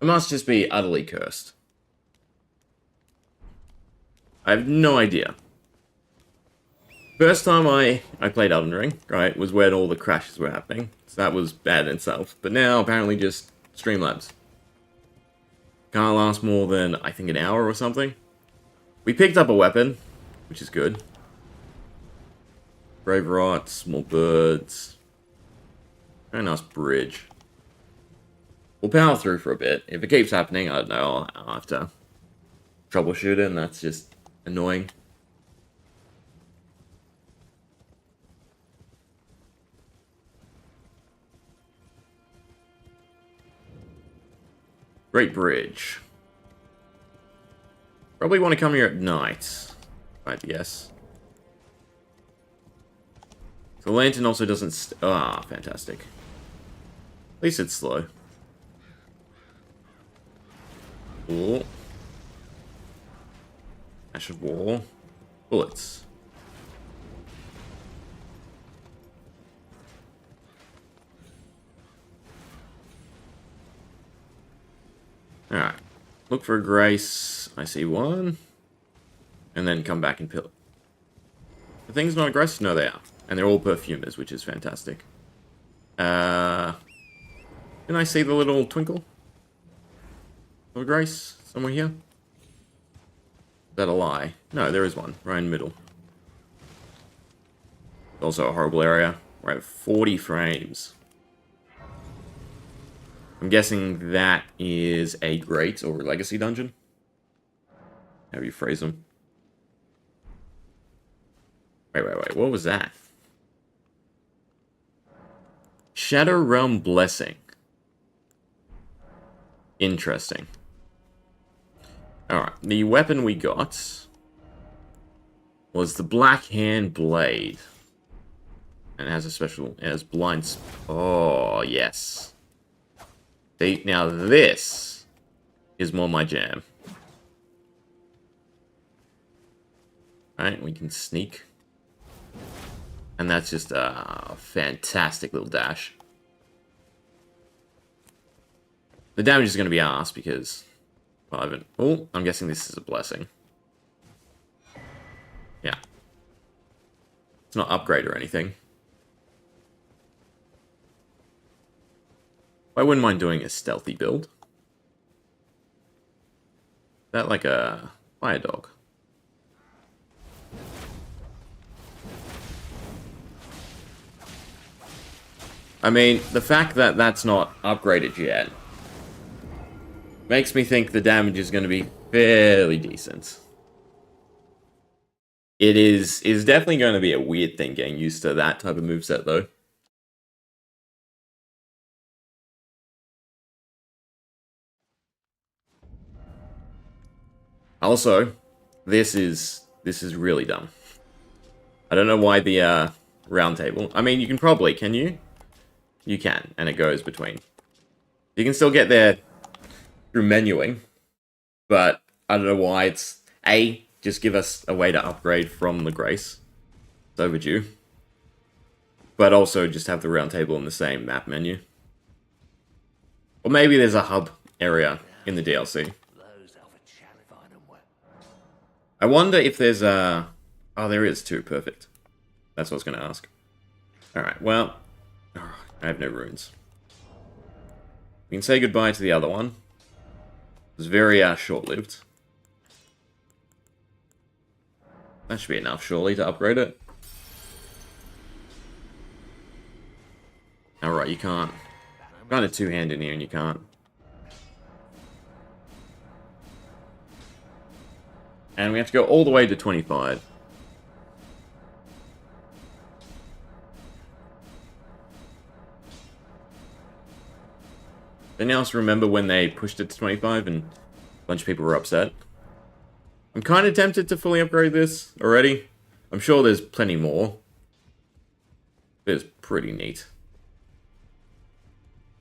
It must just be utterly cursed. I have no idea. First time I played Elden Ring, right, was when all the crashes were happening. So that was bad in itself. But now, apparently just Streamlabs. Can't last more than, I think, an hour or something. We picked up a weapon, which is good. Brave Rot, small birds. Very nice bridge. We'll power through for a bit. If it keeps happening, I don't know, I'll have to troubleshoot it, and that's just annoying. Great bridge. Probably want to come here at night, I'd guess. The lantern also doesn't... fantastic. At least it's slow. Ooh. Ash of War. Bullets. Alright. Look for a grace. I see one. And then come back and pill. The thing's not a grace? No, they are. And they're all perfumers, which is fantastic. Can I see the little twinkle of a grace somewhere here? Is that a lie? No, there is one. Right in the middle. Also a horrible area. We're at 40 frames. I'm guessing that is a Great or Legacy dungeon. However you phrase them. Wait. What was that? Shadow Realm Blessing. Interesting. Alright, the weapon we got was the Black Hand Blade. And it has a special... It has blind... Oh, yes. See, now this is more my jam. Alright, we can sneak. And that's just a fantastic little dash. The damage is going to be arse because... Well, I haven't... Oh, I'm guessing this is a blessing. Yeah. It's not upgrade or anything. I wouldn't mind doing a stealthy build. Is that like a fire dog? I mean, the fact that that's not upgraded yet makes me think the damage is going to be fairly decent. It is definitely going to be a weird thing getting used to that type of moveset, though. Also, this is really dumb. I don't know why the round table... I mean, you can probably... Can you? You can, and it goes between. You can still get there through menuing, but I don't know why it's... A, just give us a way to upgrade from the Grace. It's overdue. But also just have the round table in the same map menu. Or maybe there's a hub area in the DLC. I wonder if there's a... Oh, there is too. Perfect. That's what I was going to ask. Alright, well... I have no runes. We can say goodbye to the other one. It was very short-lived. That should be enough, surely, to upgrade it. Alright, you can't. I've got a two-hand in here and you can't. And we have to go all the way to 25. Anyone else remember when they pushed it to 25 and a bunch of people were upset? I'm kind of tempted to fully upgrade this already. I'm sure there's plenty more. It's pretty neat.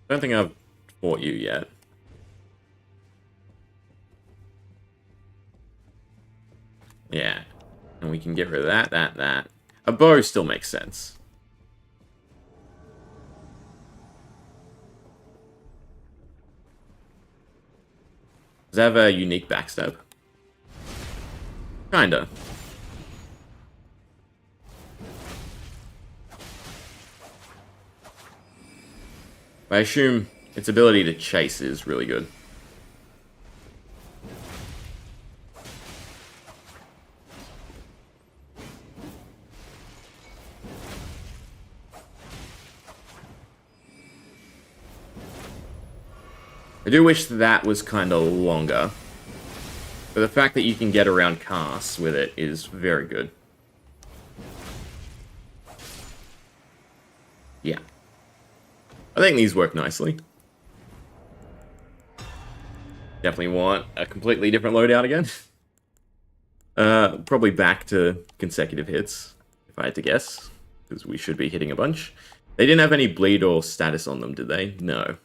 I don't think I've fought you yet. Yeah. And we can get rid of that. A bow still makes sense. Does it have a unique backstab? Kinda. I assume its ability to chase is really good. I do wish that was kind of longer. But the fact that you can get around casts with it is very good. Yeah. I think these work nicely. Definitely want a completely different loadout again. Probably back to consecutive hits, if I had to guess. Because we should be hitting a bunch. They didn't have any bleed or status on them, did they? No.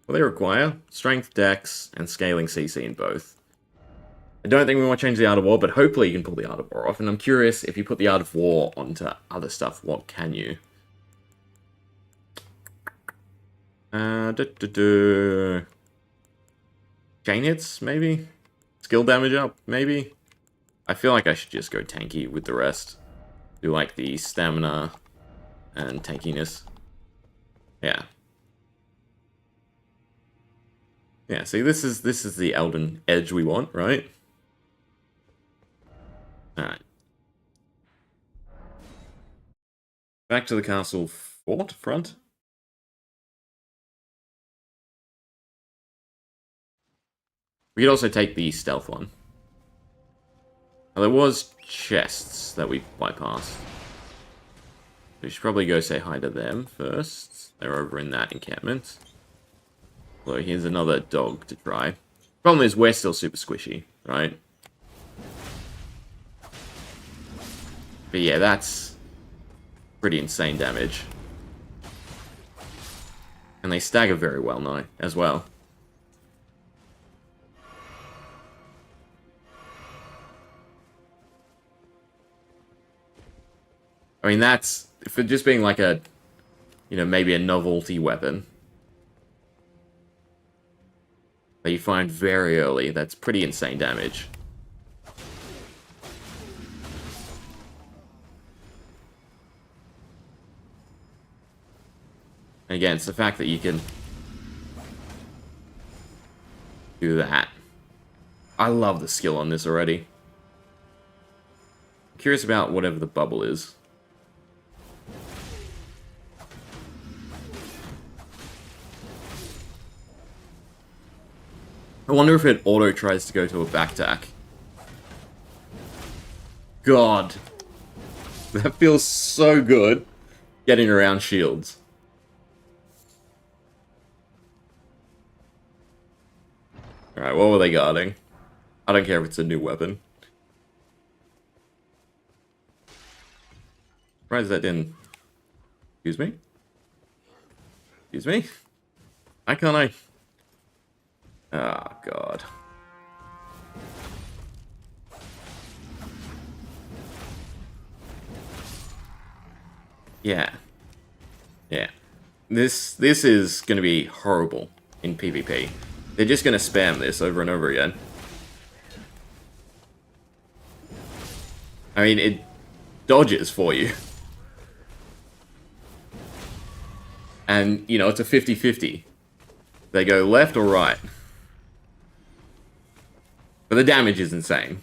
What they require? Strength, dex, and scaling CC in both. I don't think we want to change the Art of War, but hopefully you can pull the Art of War off. And I'm curious, if you put the Art of War onto other stuff, what can you? Chain hits, maybe? Skill damage up, maybe? I feel like I should just go tanky with the rest. Do like the stamina and tankiness. Yeah. Yeah, see, this is the Elden edge we want, right? Alright. Back to the castle fort front. We could also take the stealth one. Now, there was chests that we bypassed. We should probably go say hi to them first. They're over in that encampment. Although here's another dog to try. Problem is, we're still super squishy, right? But yeah, that's pretty insane damage. And they stagger very well now, as well. I mean, that's, for just being like a, you know, maybe a novelty weapon that you find very early, that's pretty insane damage. And again, it's the fact that you can do that. I love the skill on this already. I'm curious about whatever the bubble is. I wonder if it auto tries to go to a backtack. God. That feels so good. Getting around shields. Alright, what were they guarding? I don't care if it's a new weapon. Surprised that didn't... Excuse me? Excuse me? Why can't I... Oh, God. Yeah. Yeah. This is going to be horrible in PvP. They're just going to spam this over and over again. I mean, it dodges for you. And, you know, it's a 50-50. They go left or right. But the damage is insane.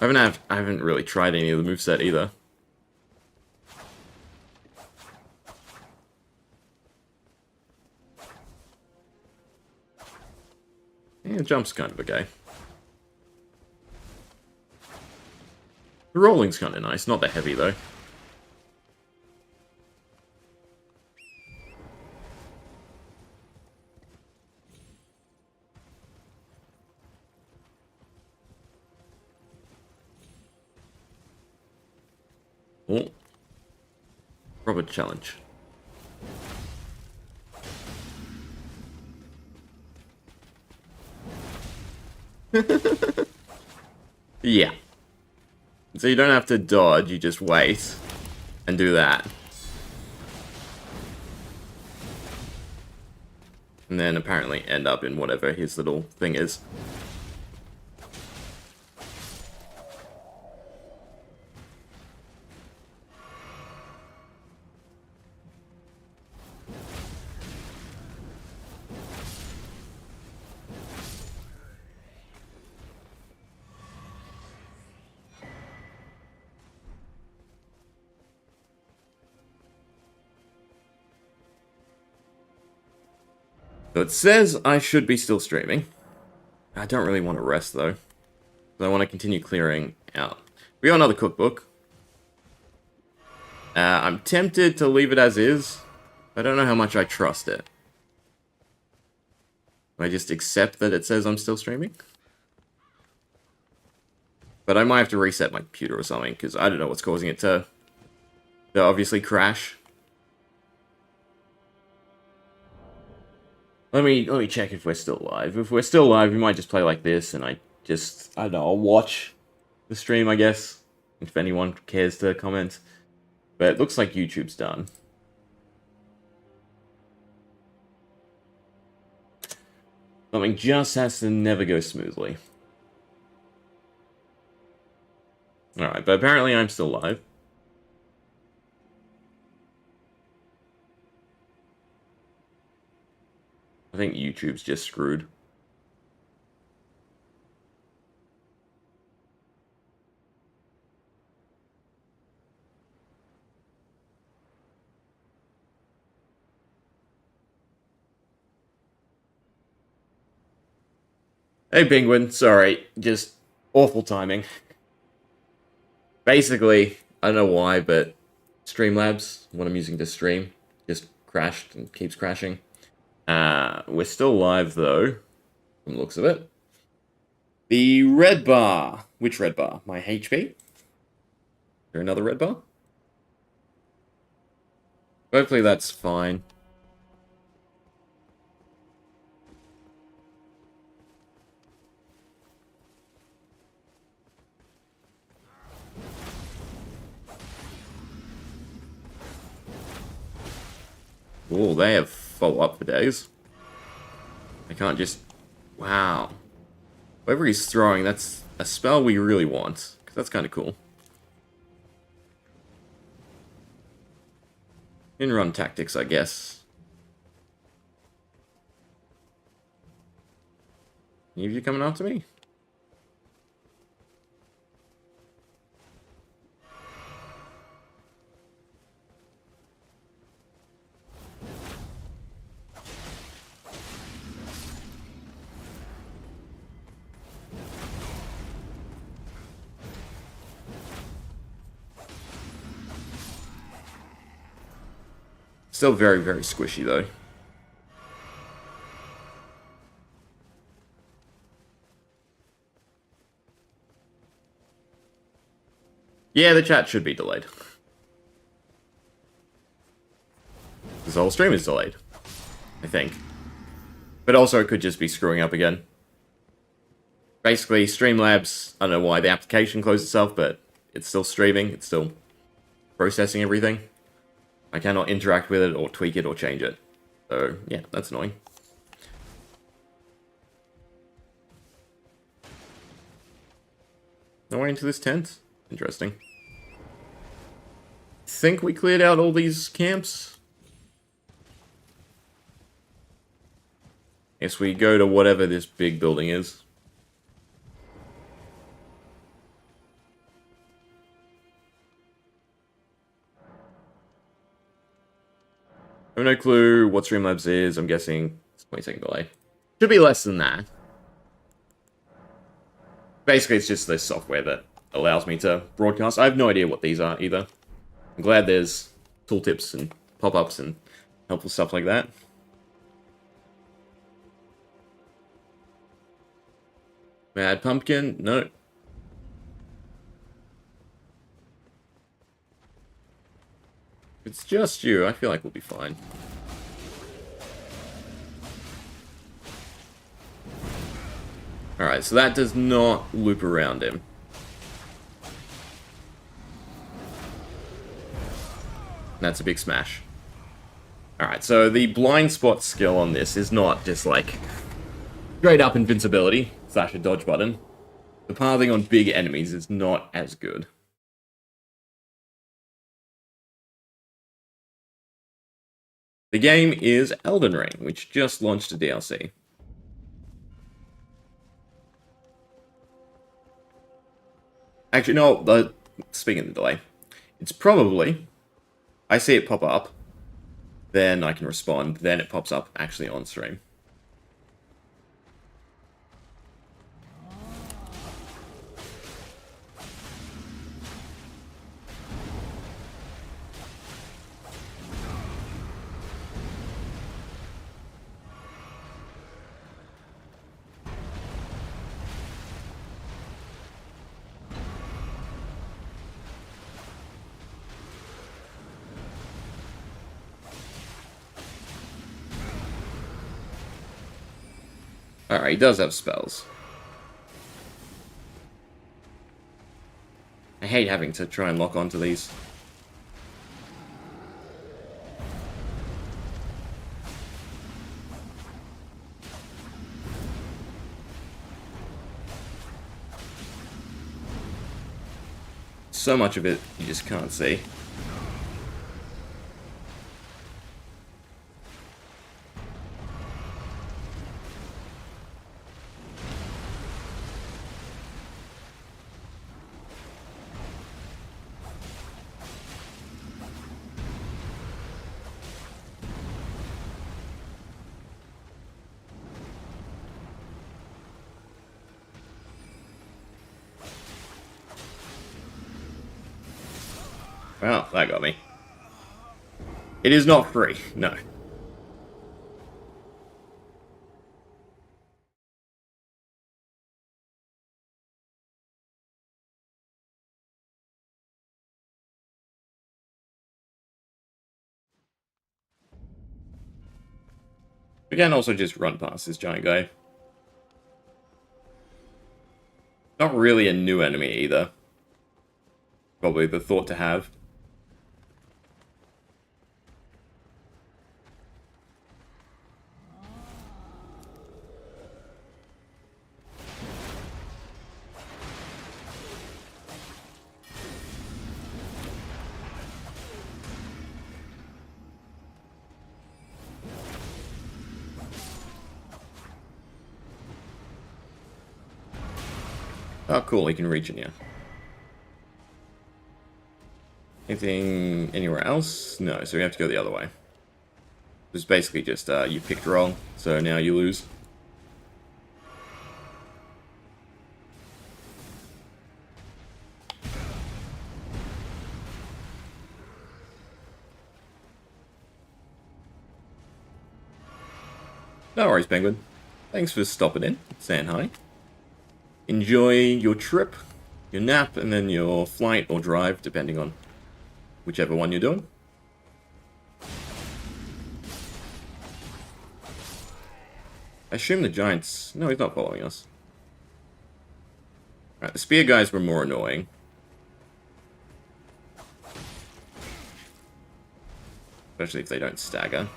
I haven't really tried any of the moveset either. Yeah, jump's kind of okay. The rolling's kind of nice, not that heavy though. Oh. Proper challenge. Yeah. So you don't have to dodge, you just wait and do that. And then apparently end up in whatever his little thing is. So it says I should be still streaming. I don't really want to rest, though. I want to continue clearing out. We got another cookbook. I'm tempted to leave it as is. I don't know how much I trust it. I just accept that it says I'm still streaming. But I might have to reset my computer or something, because I don't know what's causing it to obviously crash. Let me check if we're still live. If we're still live, we might just play like this, and I don't know, I'll watch the stream, I guess, if anyone cares to comment. But it looks like YouTube's done. Something just has to never go smoothly. Alright, but apparently I'm still live. I think YouTube's just screwed. Hey, Penguin, sorry, just awful timing. Basically, I don't know why, but Streamlabs, what I'm using to stream, just crashed and keeps crashing. We're still live, though, from the looks of it. The red bar. Which red bar? My HP? Is there another red bar? Hopefully that's fine. Oh, they have follow-up for days. I can't just... Wow. Whatever he's throwing, that's a spell we really want. Because that's kind of cool. In-run tactics, I guess. Any of you coming after me? Still very, very squishy, though. Yeah, the chat should be delayed. This whole stream is delayed, I think. But also, it could just be screwing up again. Basically, Streamlabs, I don't know why the application closed itself, but it's still streaming, it's still processing everything. I cannot interact with it, or tweak it, or change it. So, yeah, that's annoying. No way into this tent? Interesting. Think we cleared out all these camps? Guess we go to whatever this big building is. I have no clue what Streamlabs is. I'm guessing it's 20-second delay. Should be less than that. Basically, it's just this software that allows me to broadcast. I have no idea what these are either. I'm glad there's tooltips and pop-ups and helpful stuff like that. Mad Pumpkin? No. It's just you. I feel like we'll be fine. Alright, so that does not loop around him. That's a big smash. Alright, so the blind spot skill on this is not just like straight up invincibility / a dodge button. The pathing on big enemies is not as good. The game is Elden Ring, which just launched a DLC. Actually, no, speaking of the delay, it's probably, I see it pop up, then I can respond, then it pops up actually on stream. Alright, he does have spells. I hate having to try and lock onto these. So much of it you just can't see. Well, that got me. It is not free, no. We can also just run past this giant guy. Not really a new enemy either. Probably the thought to have. Oh, cool, he can reach in here. Anything anywhere else? No, so we have to go the other way. It's basically just, you picked wrong, so now you lose. No worries, Penguin. Thanks for stopping in, saying hi. Enjoy your trip, your nap, and then your flight or drive, depending on whichever one you're doing. I assume the giants... No, he's not following us. Alright, the spear guys were more annoying. Especially if they don't stagger.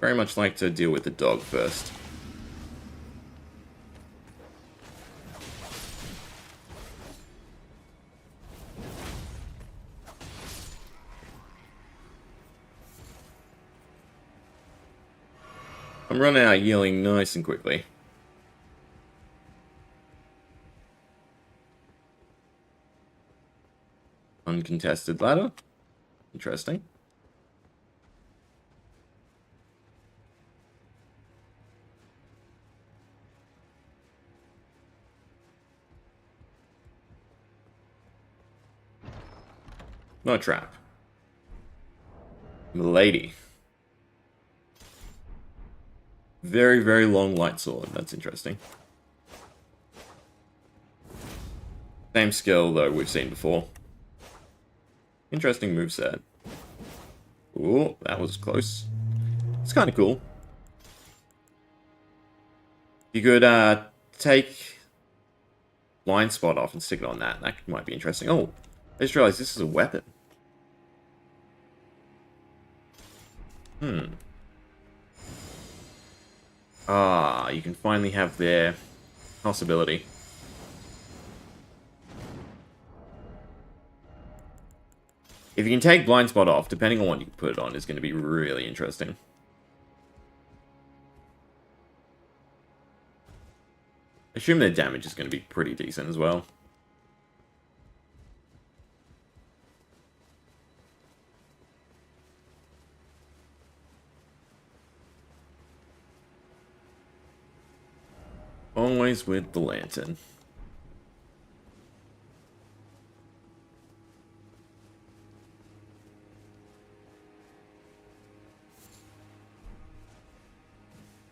Very much like to deal with the dog first. I'm running out of healing nice and quickly. Uncontested ladder. Interesting. Not a trap. Milady. Very, very long light sword. That's interesting. Same skill, though, we've seen before. Interesting moveset. Ooh, that was close. It's kind of cool. You could take blind spot off and stick it on that. That might be interesting. Oh, I just realized this is a weapon. Hmm. Ah, you can finally have their possibility. If you can take Blind Spot off, depending on what you put it on, is going to be really interesting. I assume their damage is going to be pretty decent as well. Always with the lantern.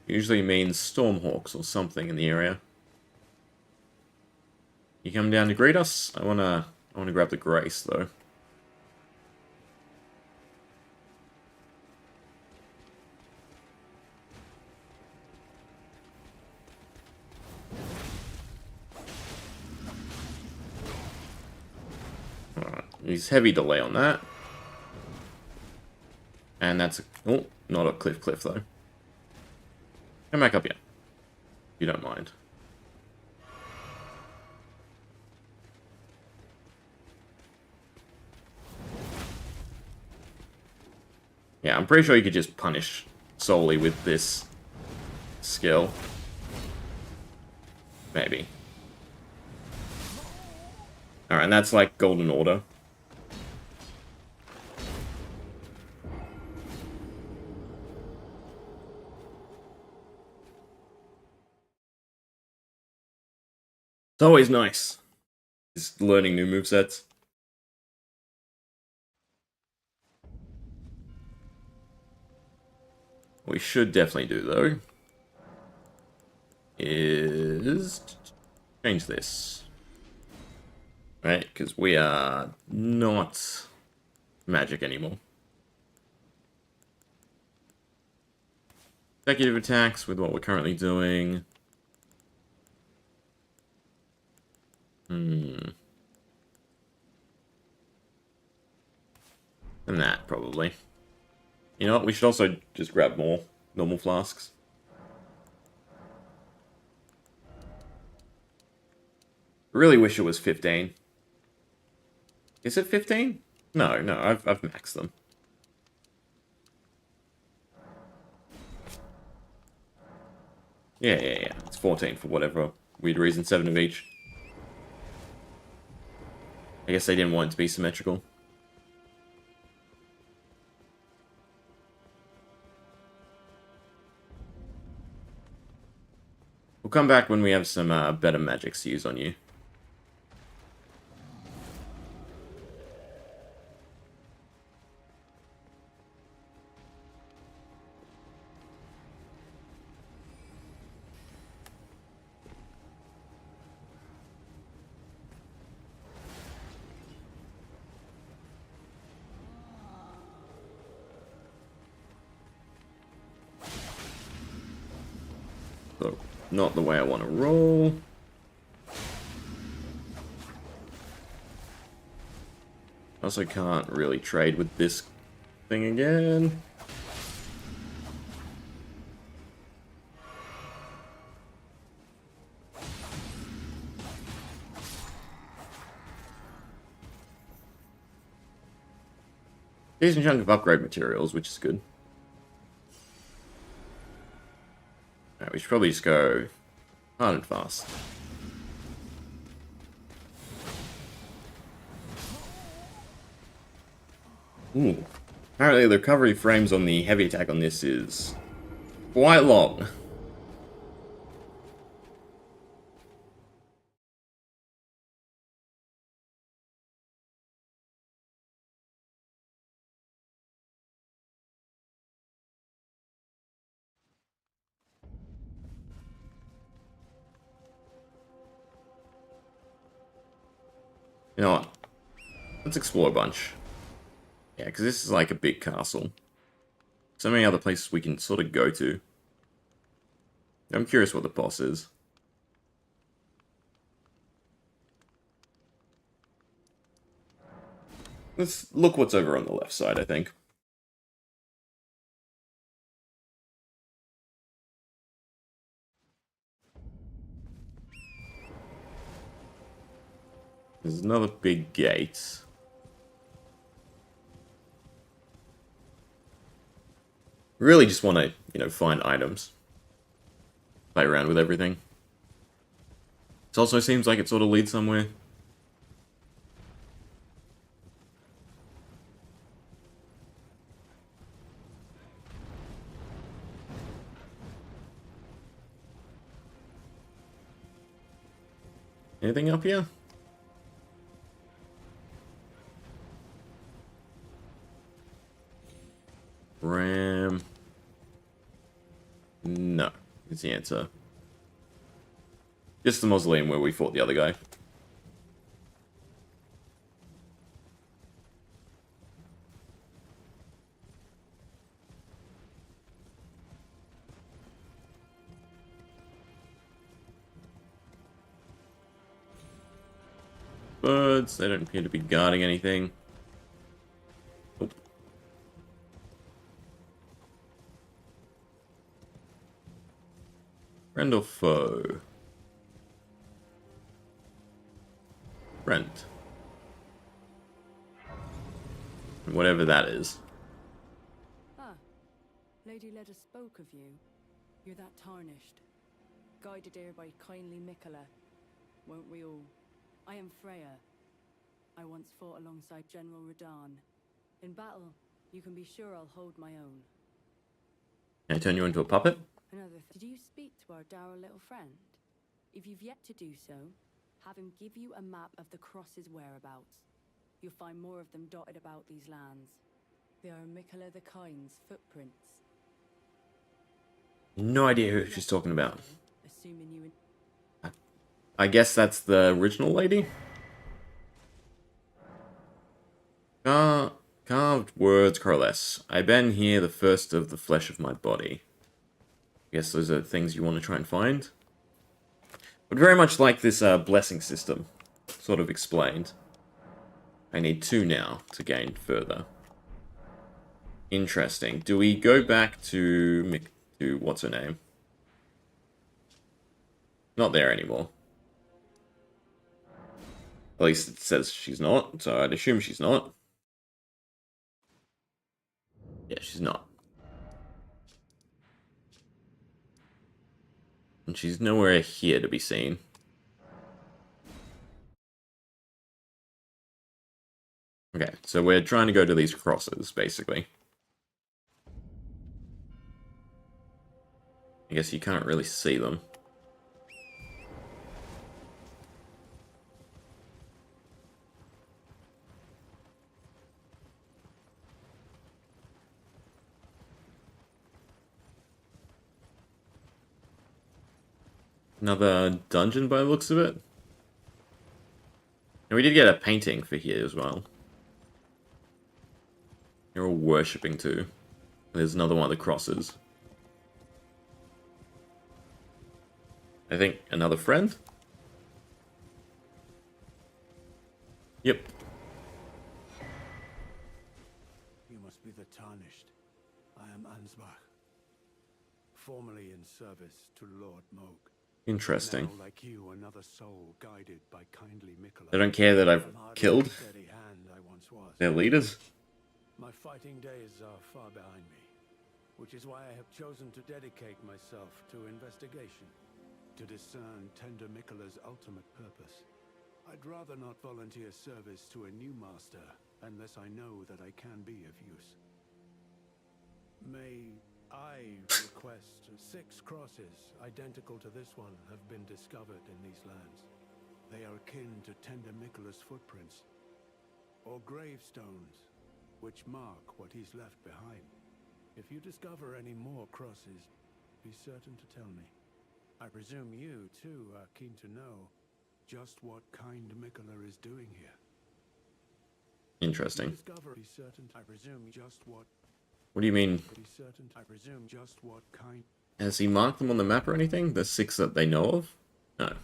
Usually means Stormhawks or something in the area. You come down to greet us? I wanna grab the Grace though. Alright, he's heavy delay on that. And that's oh, not a cliff though. Come back up here. You don't mind. Yeah, I'm pretty sure you could just punish solely with this skill. Maybe. Alright, and that's like Golden Order. It's always nice. Just learning new movesets. What we should definitely do, though, is change this. Right? Because we are not magic anymore. Executive attacks with what we're currently doing. And that, probably. You know what? We should also just grab more normal flasks. Really wish it was 15. Is it 15? No, I've maxed them. Yeah. It's 14 for whatever weird reason, 7 of each. I guess they didn't want it to be symmetrical. We'll come back when we have some better magics to use on you. So, not the way I want to roll. Also can't really trade with this thing again. Decent chunk of upgrade materials, which is good. Alright, we should probably just go hard and fast. Ooh. Apparently the recovery frames on the heavy attack on this is quite long. You know what? Let's explore a bunch. Yeah, because this is like a big castle. So many other places we can sort of go to. I'm curious what the boss is. Let's look what's over on the left side, I think. There's another big gate. Really just want to, find items. Play around with everything. It also seems like it sort of leads somewhere. Anything up here? Ram. No, is the answer. Just the mausoleum where we fought the other guy. Birds, they don't appear to be guarding anything. Oop. Friend or foe? Friend. Whatever that is. Ah, Lady Leda spoke of you. You're that tarnished. Guided here by kindly Klloo. Won't we all? I am Freya. I once fought alongside General Radahn. In battle, you can be sure I'll hold my own. Can I turn you into a puppet? Did you speak to our dour little friend? If you've yet to do so, have him give you a map of the cross's whereabouts. You'll find more of them dotted about these lands. They are Klloo the Kind's footprints. No idea who she's talking about. Assuming you... I guess that's the original lady? Carved words coalesce. I been here the first of the flesh of my body. Guess those are things you want to try and find. But very much like this blessing system, sort of explained. I need 2 now to gain further. Interesting. Do we go back to what's her name? Not there anymore. At least it says she's not, so I'd assume she's not. Yeah, she's not. And she's nowhere here to be seen. Okay, so we're trying to go to these crosses, basically. I guess you can't really see them. Another dungeon by the looks of it. And we did get a painting for here as well. They're all worshipping too. There's another one of the crosses. I think another friend? Yep. You must be the Tarnished. I am Ansbach, formerly in service to Lord Moog. Interesting. Now, like you, another soul guided by kindly Klloo. They don't care that I've killed Steady hand I once was. their leaders. My fighting days are far behind me, which is why I have chosen to dedicate myself to investigation, to discern tender Klloo's ultimate purpose. I'd rather not volunteer service to a new master unless I know that I can be of use. May I request 6 crosses identical to this one have been discovered in these lands. They are akin to tender Klloo's footprints, or gravestones, which mark what he's left behind. If you discover any more crosses, be certain to tell me. I presume you, too, are keen to know just what kind Klloo is doing here. Interesting. Be certain. I presume just what. What do you mean? Be certain. I presume just what kind. Has he marked them on the map or anything? The 6 that they know of? No.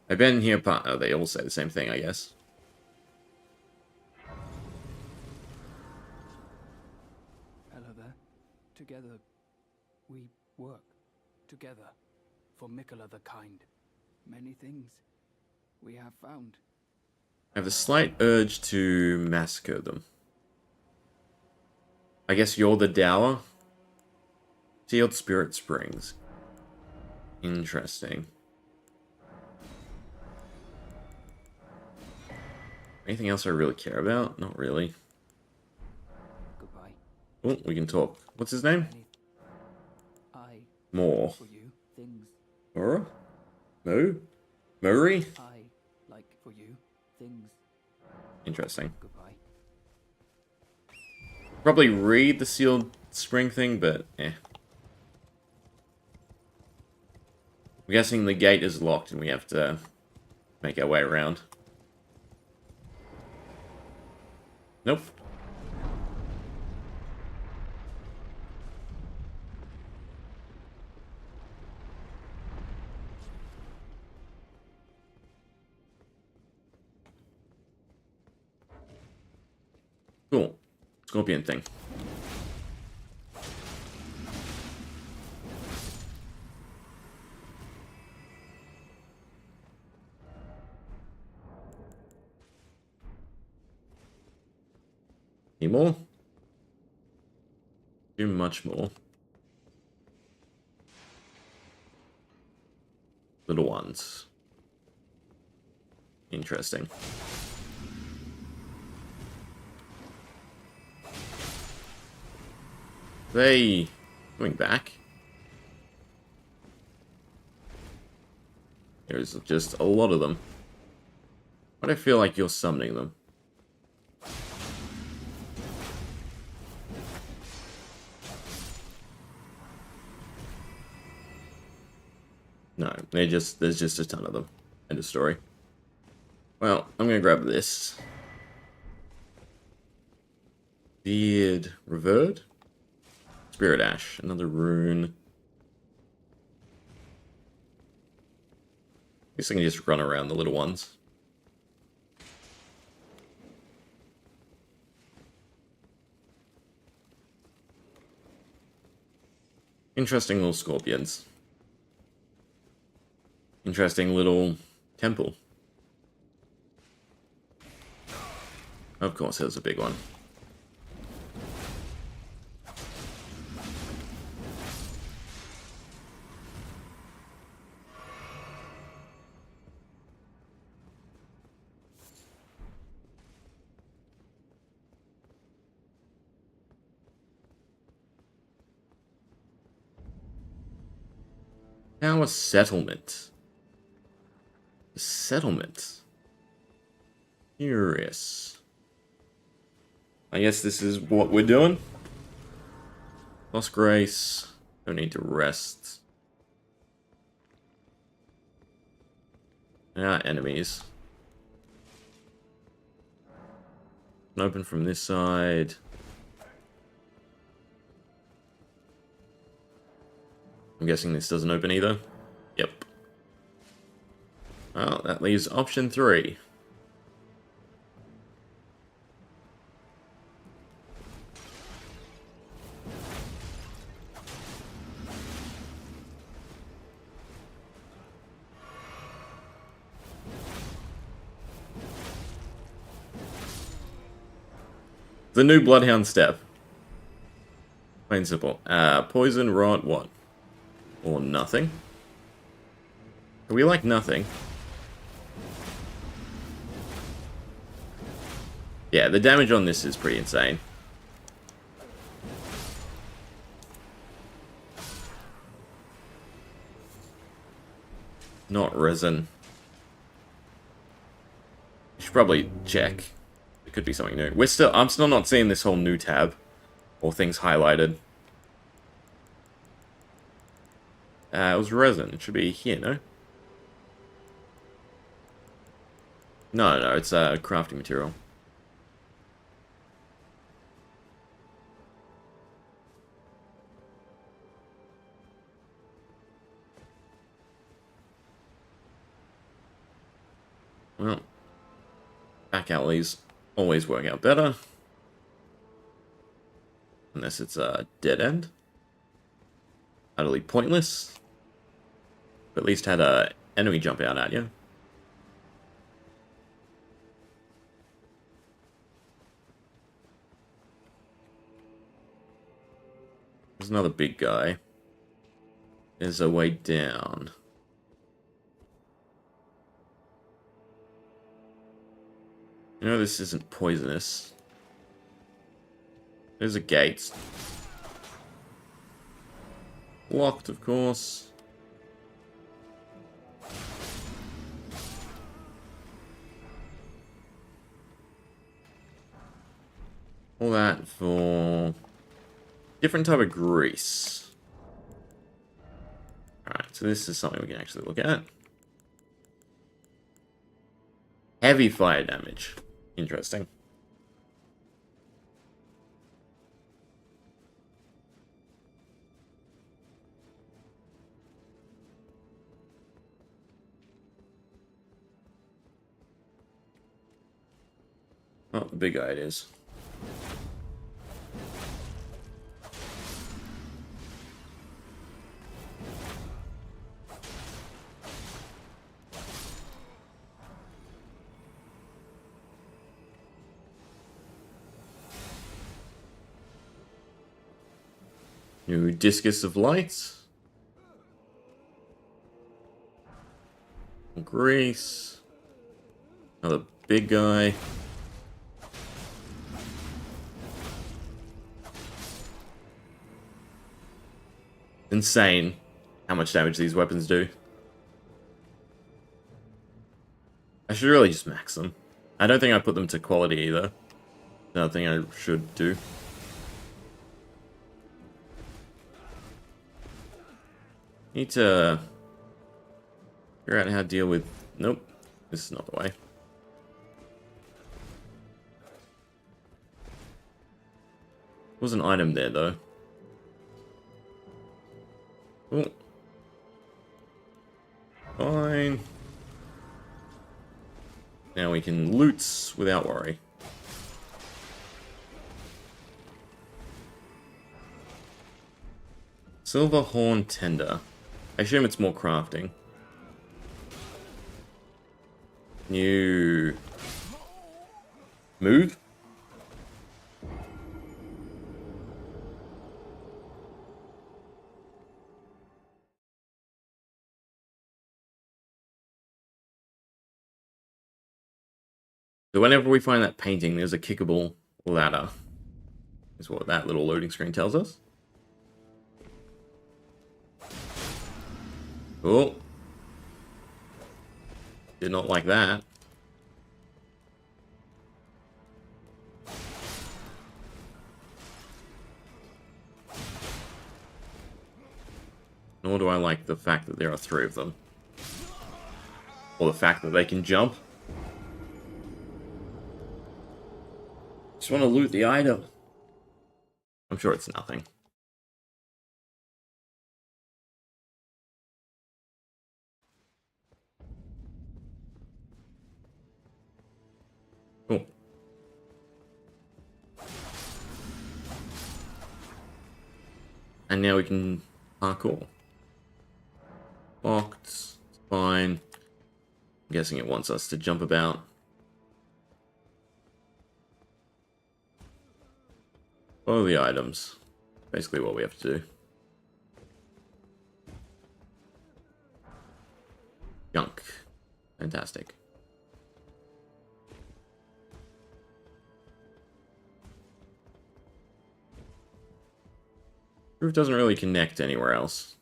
I've been here oh, they all say the same thing, I guess. Hello there. Together, we work. Together. For Klloo the Kind. Many things we have found. I have a slight urge to massacre them. I guess you're the dower? Sealed Spirit Springs. Interesting. Anything else I really care about? Not really. Goodbye. Oh, we can talk. What's his name? I More. for you things. Mora? Moo? Murray? I like for you things. Interesting. Goodbye. Probably read the sealed spring thing, but eh. I'm guessing the gate is locked and we have to make our way around. Nope. Cool. Scorpion thing. Any more? Too much more. Little ones. Interesting. They coming back? There's just a lot of them. Why do I feel like you're summoning them? No, there's just a ton of them. End of story. Well, I'm gonna grab this. Beard Revered? Spirit Ash, another rune. Guess I can just run around the little ones. Interesting little scorpions. Interesting little temple. Of course, there's a big one. Now a settlement. A settlement. Curious. I guess this is what we're doing. Lost Grace. Don't need to rest. Enemies. Open from this side. I'm guessing this doesn't open either. Yep. Well, that leaves option 3. The new Bloodhound step. Plain and simple. Poison, rot, what? Or nothing. We like nothing. Yeah, the damage on this is pretty insane. Not resin. You should probably check. It could be something new. I'm still not seeing this whole new tab. Or things highlighted. It was resin. It should be here, no? No, it's crafting material. Well, back alleys always work out better. Unless it's a dead end. Utterly pointless. But at least had a enemy jump out at you. There's another big guy. There's a way down. You know this isn't poisonous. There's a gate. Locked, of course. All that for different type of grease. Alright, so this is something we can actually look at. Heavy fire damage. Interesting. Oh, the big guy it is. New discus of light. Grease. Another big guy. Insane how much damage these weapons do. I should really just max them. I don't think I put them to quality either. Another thing I should do. Need to figure out how to deal with... Nope, this is not the way. There was an item there, though. Oh. Fine. Now we can loot without worry. Silver Horn Tender. I assume it's more crafting. New... Move? So whenever we find that painting, there's a kickable ladder. Is what that little loading screen tells us. Oh. Did not like that. Nor do I like the fact that there are 3 of them. Or the fact that they can jump. Just want to loot the item. I'm sure it's nothing. Cool. And now we can parkour. Locked. It's fine. I'm guessing it wants us to jump about. Follow the items. Basically what we have to do. Junk. Fantastic. Roof doesn't really connect anywhere else.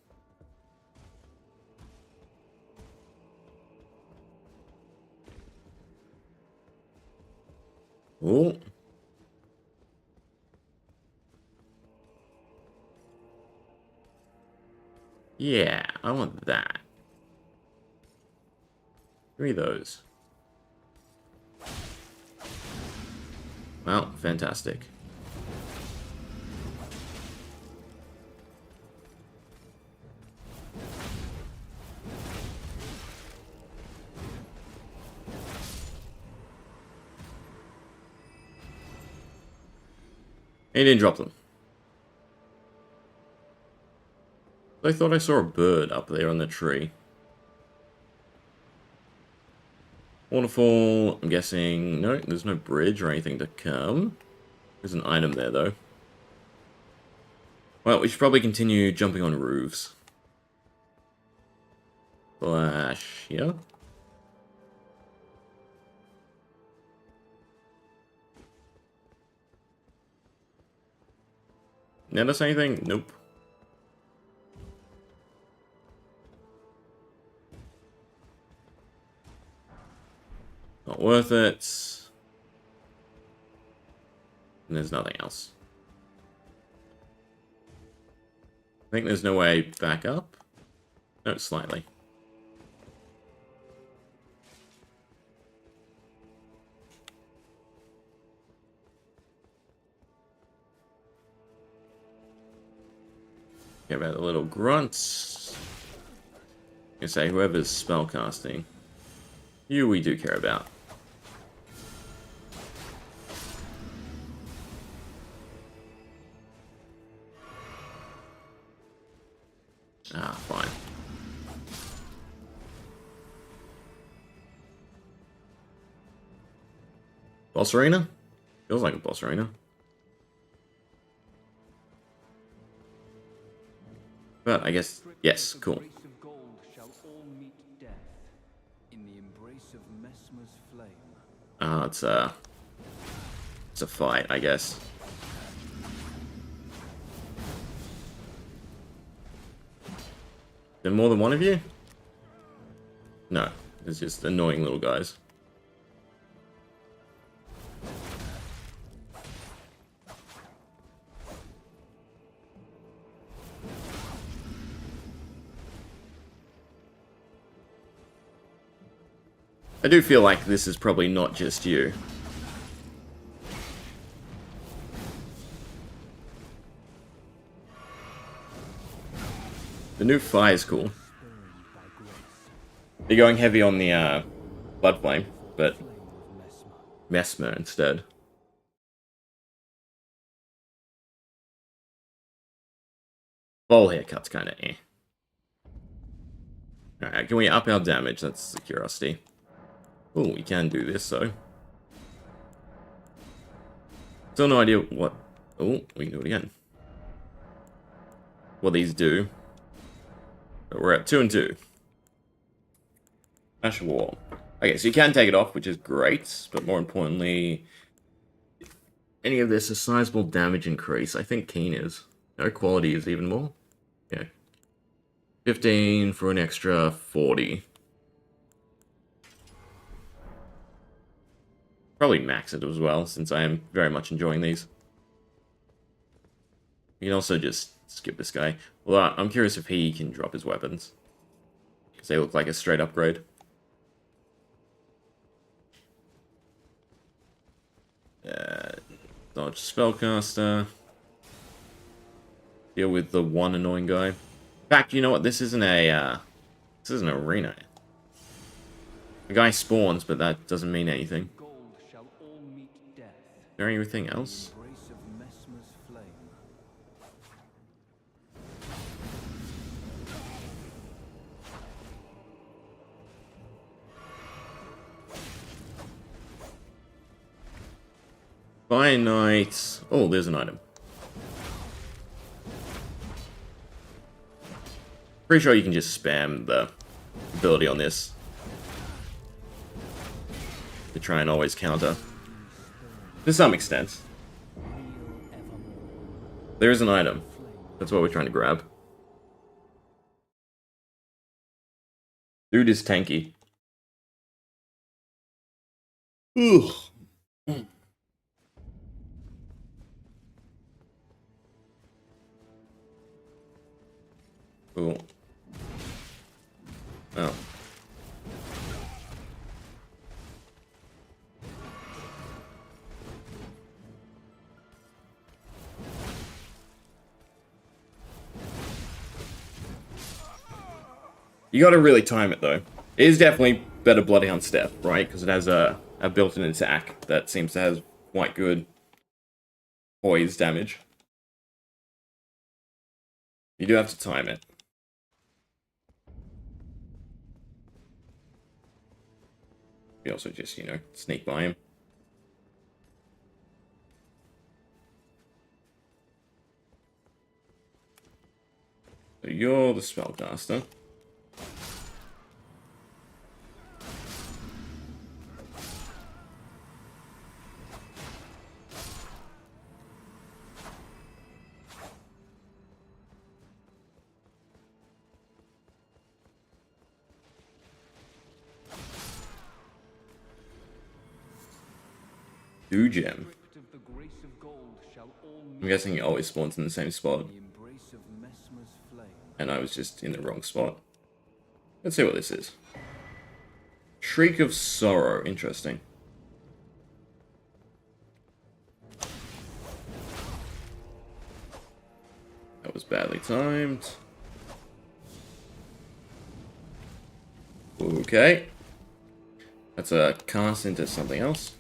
Oh. Yeah, I want that. 3 of those. Well, fantastic. He didn't drop them. I thought I saw a bird up there on the tree. Waterfall, I'm guessing... No, there's no bridge or anything to come. There's an item there, though. Well, we should probably continue jumping on roofs. Flash here. Notice anything? Nope. Not worth it. And there's nothing else. I think there's no way back up. No, slightly. Care about the little grunts. I say whoever's spellcasting. You we do care about. Ah, fine. Boss arena? Feels like a boss arena. But I guess, yes, cool. It's a fight, I guess. There more than one of you? No, it's just annoying little guys. I do feel like this is probably not just you. The new fire is cool. They're going heavy on the Blood Flame, but Mesmer instead. Bowl haircut's kind of eh. Alright, can we up our damage? That's the curiosity. Oh, we can do this, though. Still no idea what... Oh, we can do it again. What these do. But we're at 2 and 2. Ash Wall. Okay, so you can take it off, which is great, but more importantly... Any of this a sizable damage increase? I think Keen is. No, quality is even more. Yeah. 15 for an extra 40. Probably max it as well, since I am very much enjoying these. You can also just skip this guy. Well, I'm curious if he can drop his weapons. Because they look like a straight upgrade. Dodge Spellcaster. Deal with the one annoying guy. In fact, you know what? This isn't a, this isn't an arena. The guy spawns, but that doesn't mean anything. Is there anything else? By night. Oh, there's an item. Pretty sure you can just spam the ability on this to try and always counter. To some extent. There is an item. That's what we're trying to grab. Dude is tanky. Ugh. Cool. Oh. You gotta really time it, though. It is definitely better Bloodhound Step, right? Because it has a built-in attack that seems to have quite good poise damage. You do have to time it. You also just, you know, sneak by him. you're the spellcaster. Two gem. I'm guessing it always spawns in the same spot. And I was just in the wrong spot. Let's see what this is. Shriek of Sorrow. Interesting. That was badly timed. Okay. That's a cast into something else.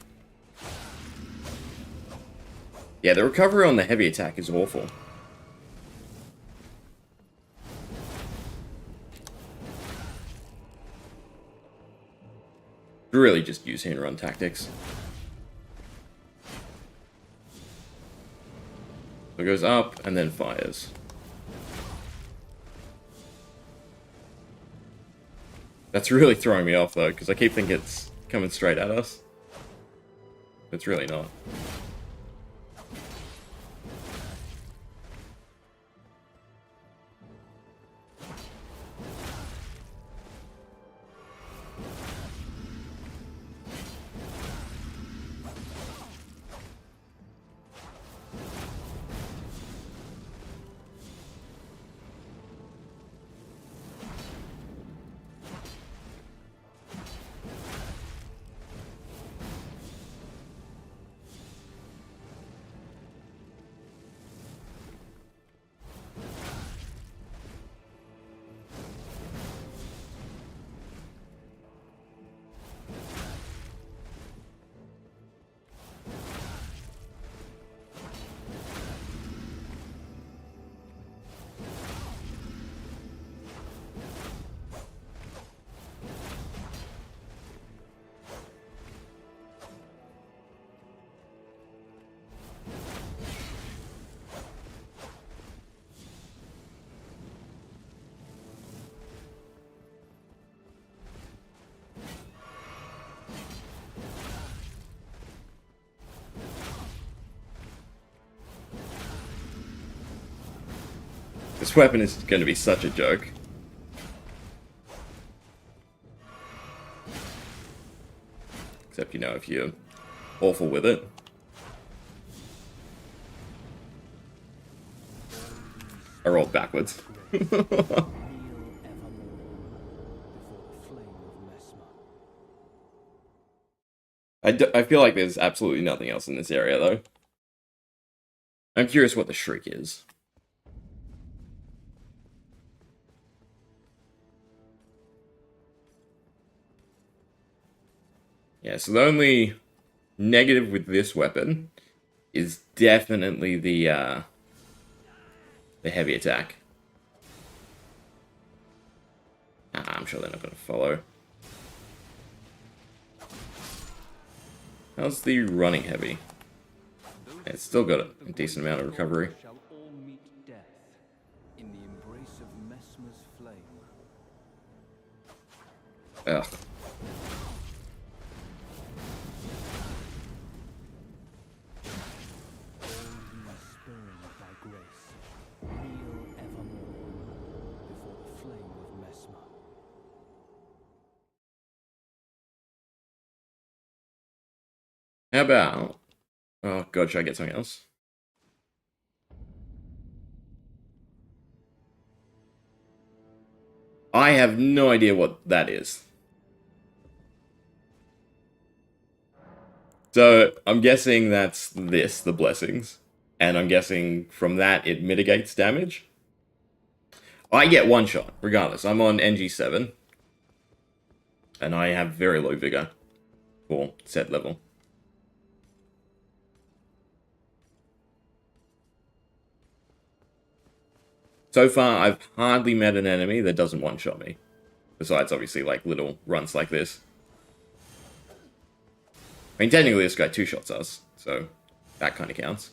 Yeah, the recovery on the heavy attack is awful. Really just use hit and run tactics. So it goes up and then fires. That's really throwing me off though, because I keep thinking it's coming straight at us. It's really not. This weapon is going to be such a joke. Except, you know, if you're awful with it. I rolled backwards. I feel like there's absolutely nothing else in this area, though. I'm curious what the shriek is. Yeah, so the only negative with this weapon is definitely the heavy attack. I'm sure they're not going to follow. How's the running heavy? Yeah, it's still got a decent amount of recovery. Ugh. How about... Oh god, should I get something else? I have no idea what that is. So, I'm guessing that's this, the blessings. And I'm guessing from that it mitigates damage. I get one shot, regardless. I'm on NG+7. And I have very low vigor for set level. So far, I've hardly met an enemy that doesn't one-shot me. Besides, obviously, like, little runs like this. I mean, technically, this guy two-shots us, so that kind of counts.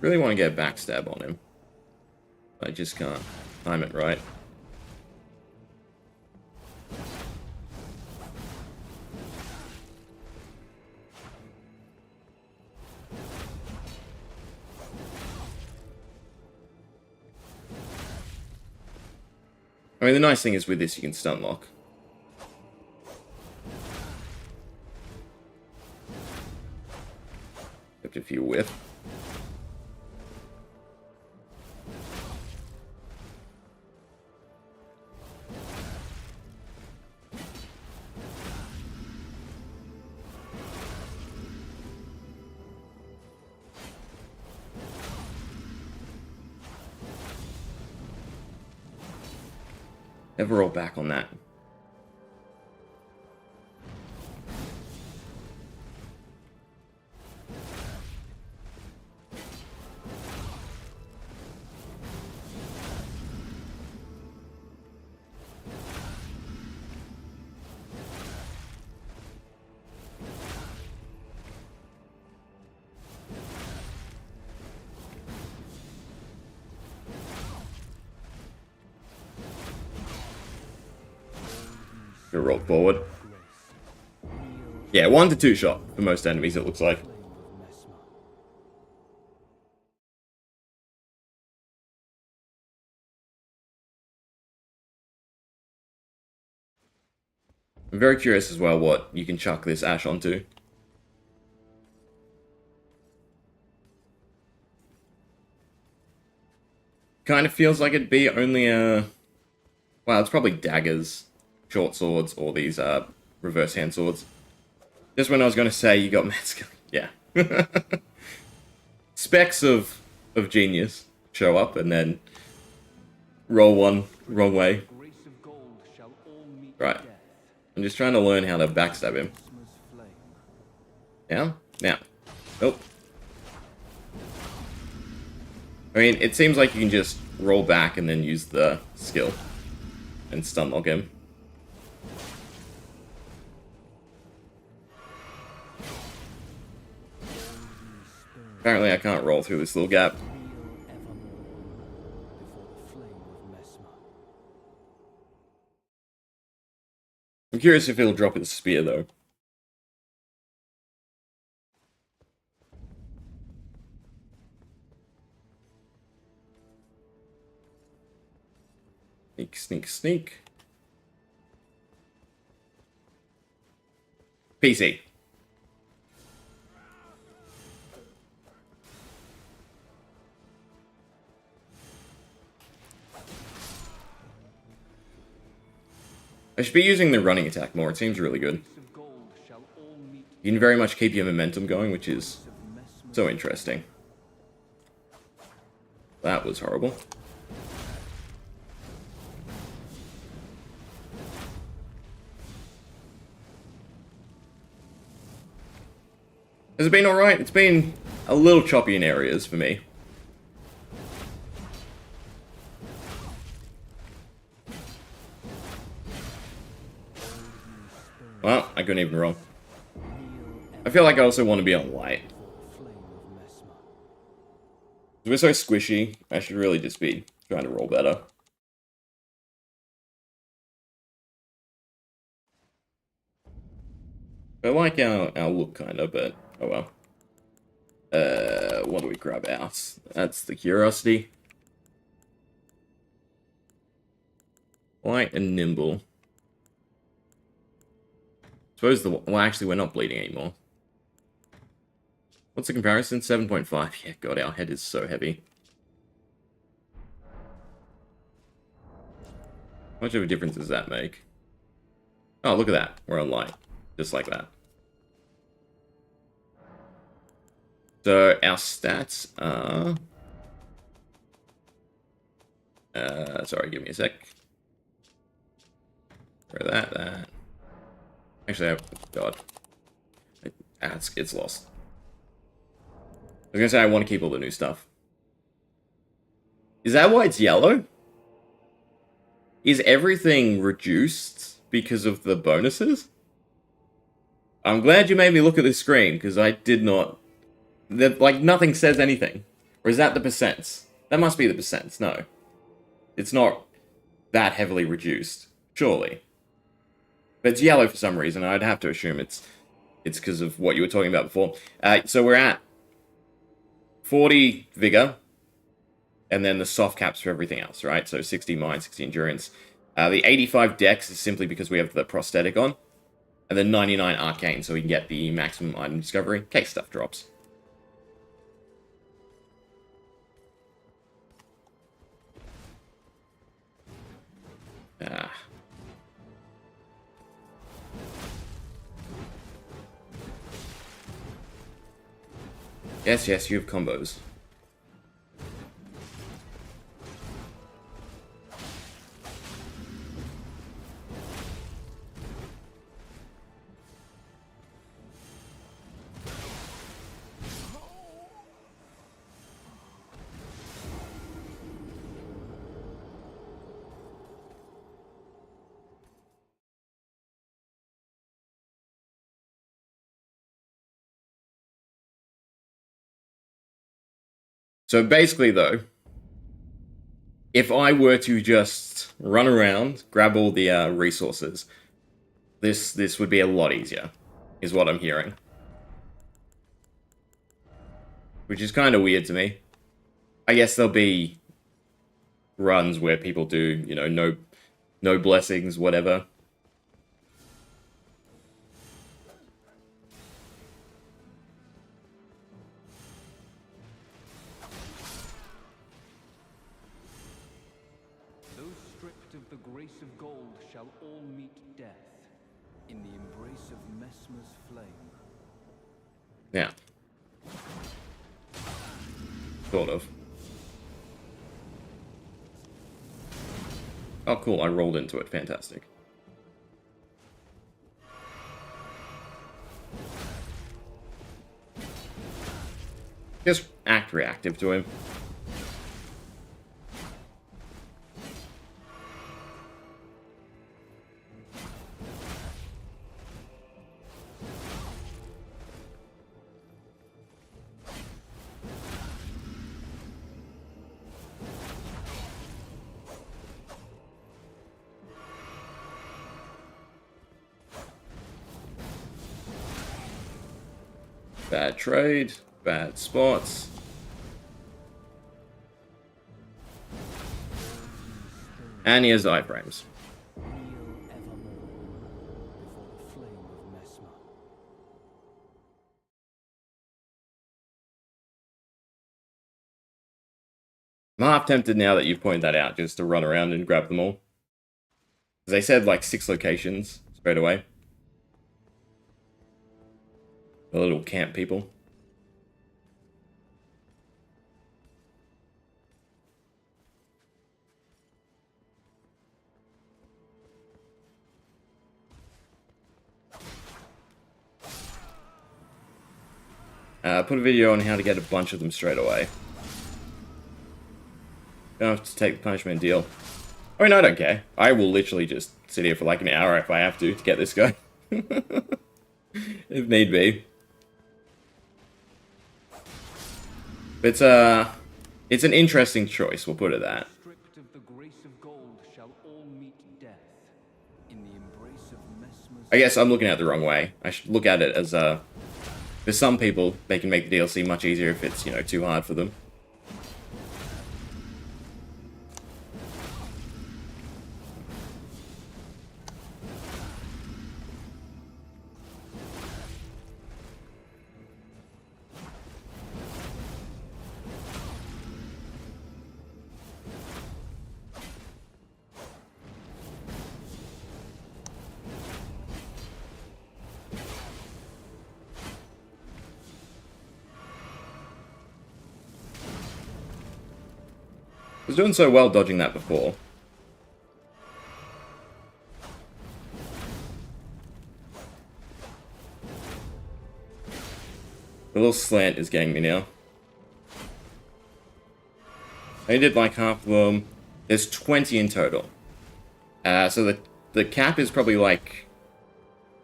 Really want to get a backstab on him. I just can't time it right. I mean, the nice thing is with this, you can stun lock. Except if you whiff. Never roll back on that. Gonna roll forward. Yeah, 1 to 2 shot for most enemies, it looks like. I'm very curious as well what you can chuck this Ash onto. Kind of feels like it'd be only a... Well, it's probably daggers, short swords, or these reverse hand swords. Just when I was going to say you got Metzger. Yeah. Specks of genius show up and then roll one wrong way. Right. I'm just trying to learn how to backstab him. Now? Now. Nope. I mean, it seems like you can just roll back and then use the skill and stun lock him. Apparently I can't roll through this little gap. I'm curious if he'll drop his spear, though. Sneak, sneak, sneak. PC. I should be using the running attack more, it seems really good. You can very much keep your momentum going, which is so interesting. That was horrible. Has it been alright? It's been a little choppy in areas for me. Well, I couldn't even roll. I feel like I also want to be on light. We're so squishy, I should really just be trying to roll better. I like our look, kind of, but oh well. What do we grab out? That's the curiosity. Light and nimble. Suppose the... Well, actually, we're not bleeding anymore. What's the comparison? 7.5. Yeah, God, our head is so heavy. How much of a difference does that make? Oh, look at that. We're on light. Just like that. So, our stats are... sorry, give me a sec. Where that. Actually, God. It's lost. I was gonna say I want to keep all the new stuff. Is that why it's yellow? Is everything reduced because of the bonuses? I'm glad you made me look at this screen, because I did not... Like, nothing says anything. Or is that the percents? That must be the percents, no. It's not that heavily reduced, surely. But it's yellow for some reason. I'd have to assume it's because of what you were talking about before. So we're at 40 vigor, and then the soft caps for everything else, right? So 60 mind, 60 endurance. The 85 dex is simply because we have the prosthetic on. And then 99 arcane, so we can get the maximum item discovery. Case stuff drops. Ah. Yes, you have combos. So basically, though, if I were to just run around, grab all the resources, this would be a lot easier, is what I'm hearing. Which is kind of weird to me. I guess there'll be runs where people do, you know, no blessings, whatever. Of the grace of gold shall all meet death in the embrace of Messmer's flame. Yeah. Sort of. Oh, cool. I rolled into it. Fantastic. Just act reactive to him. Bad trade, bad spots. And he has iframes. Kneel evermore before the flame of Messmer. I'm half tempted now that you've pointed that out just to run around and grab them all. Because they said like 6 locations straight away. The little camp people. Put a video on how to get a bunch of them straight away. Don't have to take the punishment deal. I mean, I don't care. I will literally just sit here for like an hour if I have to get this guy. If need be. It's an interesting choice, we'll put it that. Stripped of the grace of gold shall all meet death in the embrace of Messmer's. I guess I'm looking at it the wrong way. I should look at it as for some people, they can make the DLC much easier if it's, you know, too hard for them. I was doing so well dodging that before. The little slant is getting me now. I did like half of them. There's 20 in total. So the cap is probably like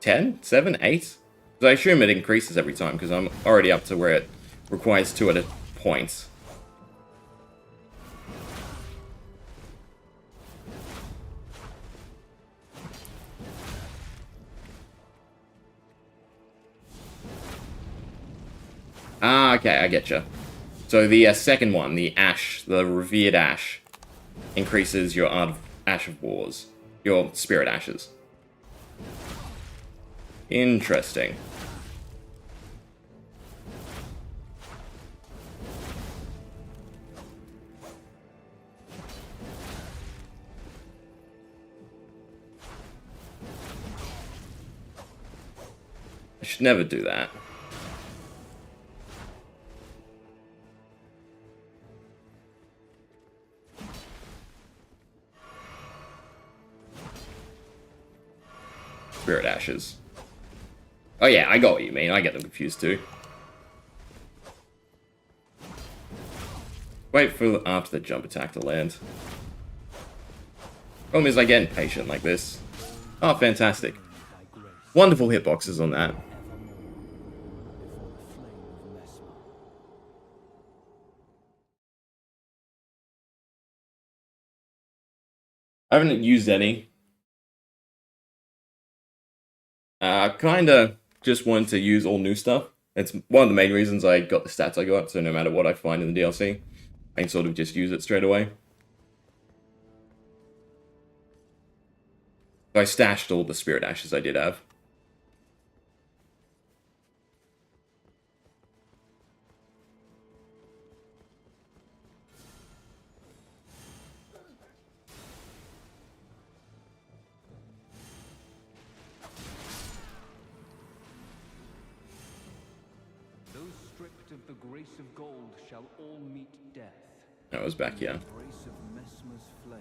10, 7, 8? So I assume it increases every time because I'm already up to where it requires 2 at a point. Okay, I getcha. So the second one, the Ash, the Revered Ash, increases your Ash of Wars. Your Spirit Ashes. Interesting. I should never do that. Spirit Ashes. Oh yeah, I got what you mean. I get them confused too. Wait for after the jump attack to land. Problem is I get impatient like this. Oh, fantastic. Wonderful hitboxes on that. I haven't used any. Kinda just wanted to use all new stuff. It's one of the main reasons I got the stats I got, so no matter what I find in the DLC, I can sort of just use it straight away. So I stashed all the Spirit Ashes I did have. Those stripped of the grace of gold shall all meet death. I was back here. Embrace of Mesmer's flame.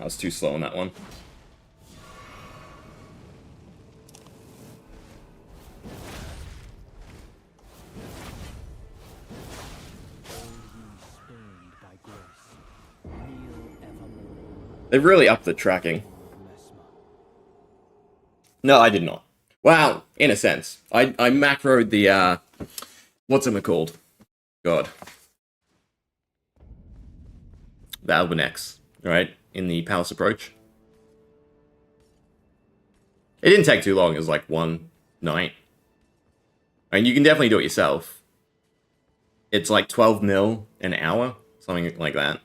I was too slow on that one. They've really upped the tracking. No, I did not. Well, in a sense. I macroed the, what's it called? God. The Elden X, right? In the Palace approach. It didn't take too long, it was like one night. I mean, you can definitely do it yourself. It's like 12 mil an hour, something like that.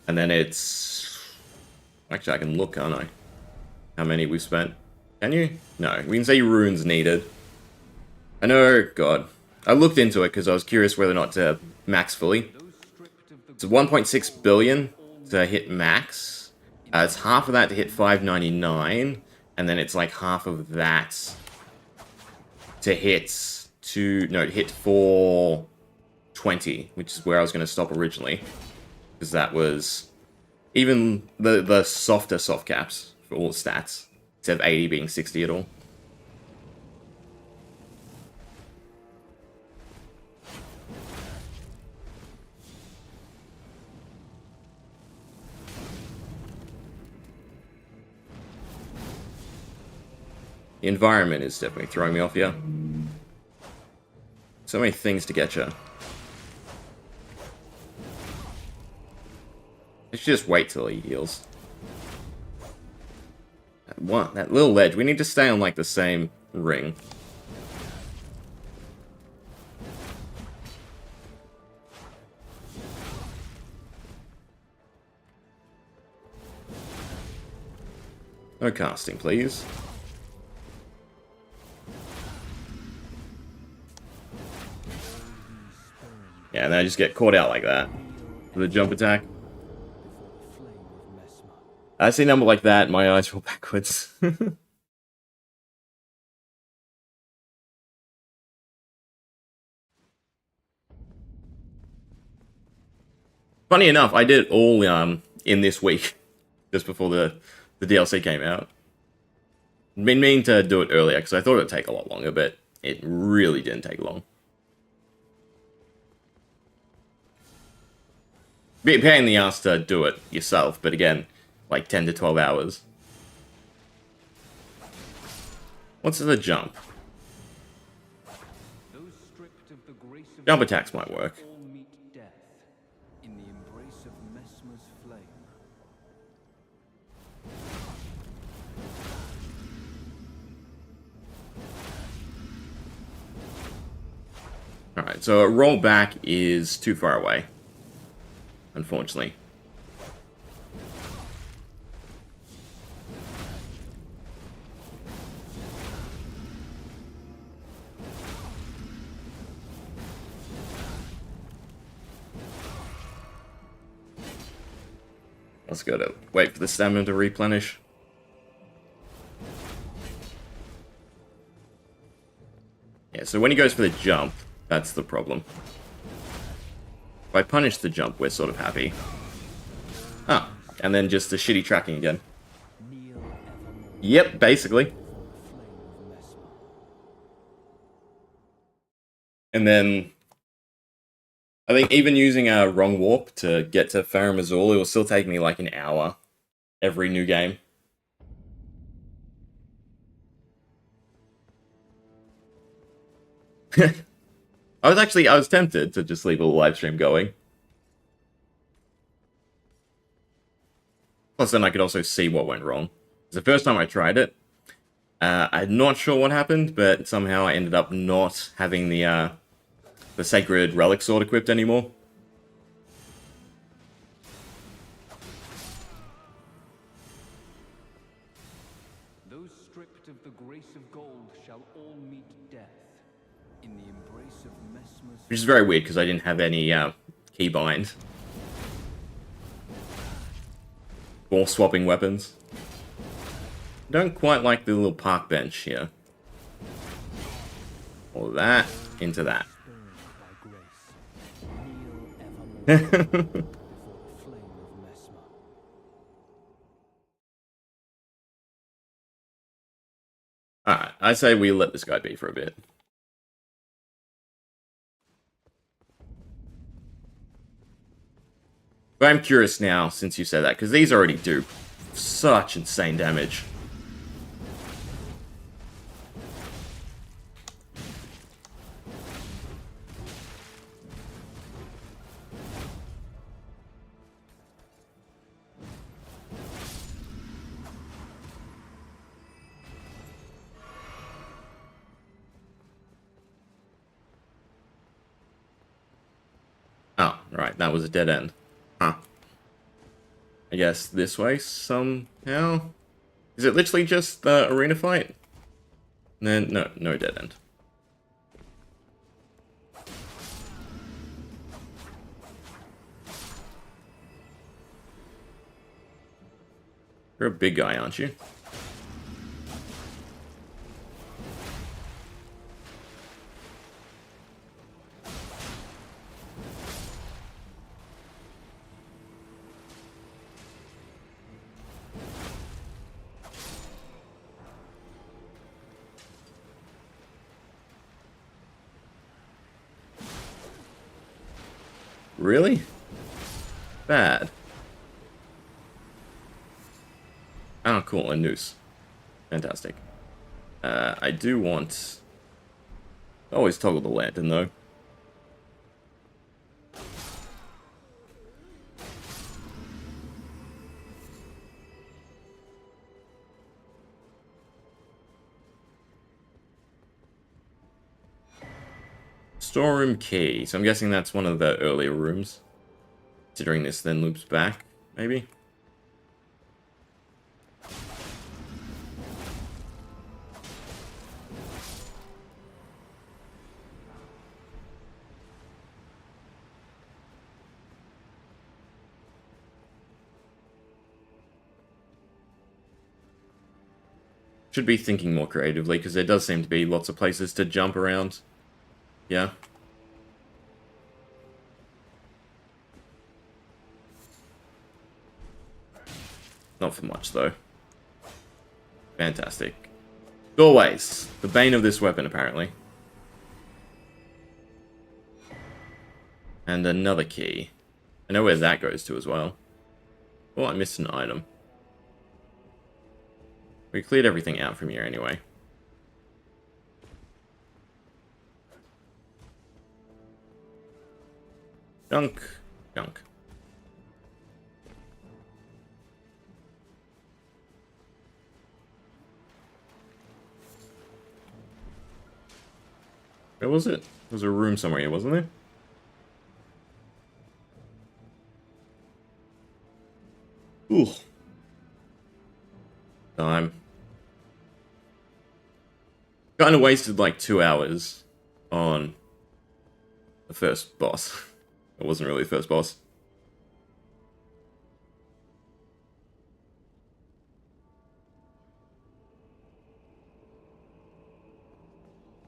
And then it's... Actually, I can look, can't I? How many we've spent. Can you? No, we can say runes needed. I know, God. I looked into it because I was curious whether or not to max fully. It's 1.6 billion to hit max. It's half of that to hit 599, and then it's like half of that to hit to hit 420, which is where I was going to stop originally, because that was even the softer soft caps for all the stats, instead of 80 being 60 at all. The environment is definitely throwing me off here. So many things to get you. Let's just wait till he heals. That little ledge. We need to stay on like the same ring. No casting, please. Yeah, and then I just get caught out like that. With a jump attack. I see a number like that, and my eyes roll backwards. Funny enough, I did it all in this week, just before the DLC came out. I'd been meaning to do it earlier, because I thought it would take a lot longer, but it really didn't take long. Be a pain in the ass to do it yourself, but again, like 10 to 12 hours. What's the jump? Jump attacks might work. Alright, so a roll back is too far away. Unfortunately. Let's go to wait for the stamina to replenish. Yeah, so when he goes for the jump, that's the problem. If I punish the jump, we're sort of happy. Ah, and then just the shitty tracking again. Yep, basically. And then I think even using a wrong warp to get to Farum Azula, it will still take me like an hour every new game. I was tempted to just leave a live stream going. Plus then I could also see what went wrong. The first time I tried it, I'm not sure what happened, but somehow I ended up not having the Sacred Relic Sword equipped anymore. Those stripped of the grace of gold shall all meet death. In the embrace of Messmer's... Which is very weird, because I didn't have any keybind. Or swapping weapons. Don't quite like the little park bench here. All that into that. Alright, I say we let this guy be for a bit. But I'm curious now, since you said that, because these already do such insane damage. Oh, right, that was a dead end. Huh. I guess this way somehow? Is it literally just the arena fight? No, no dead end. You're a big guy, aren't you? Really? Bad. Oh, cool, a noose. Fantastic. I do want... Always toggle the lantern, though. Storeroom key. So I'm guessing that's one of the earlier rooms. Considering this then loops back, maybe? Should be thinking more creatively, because there does seem to be lots of places to jump around. Yeah. Not for much, though. Fantastic. Doorways. The bane of this weapon, apparently. And another key. I know where that goes to as well. Oh, I missed an item. We cleared everything out from here anyway. Junk. Junk. Where was it? There was a room somewhere here, wasn't there? Ooh. Time. Kind of wasted like 2 hours on the first boss. It wasn't really the first boss.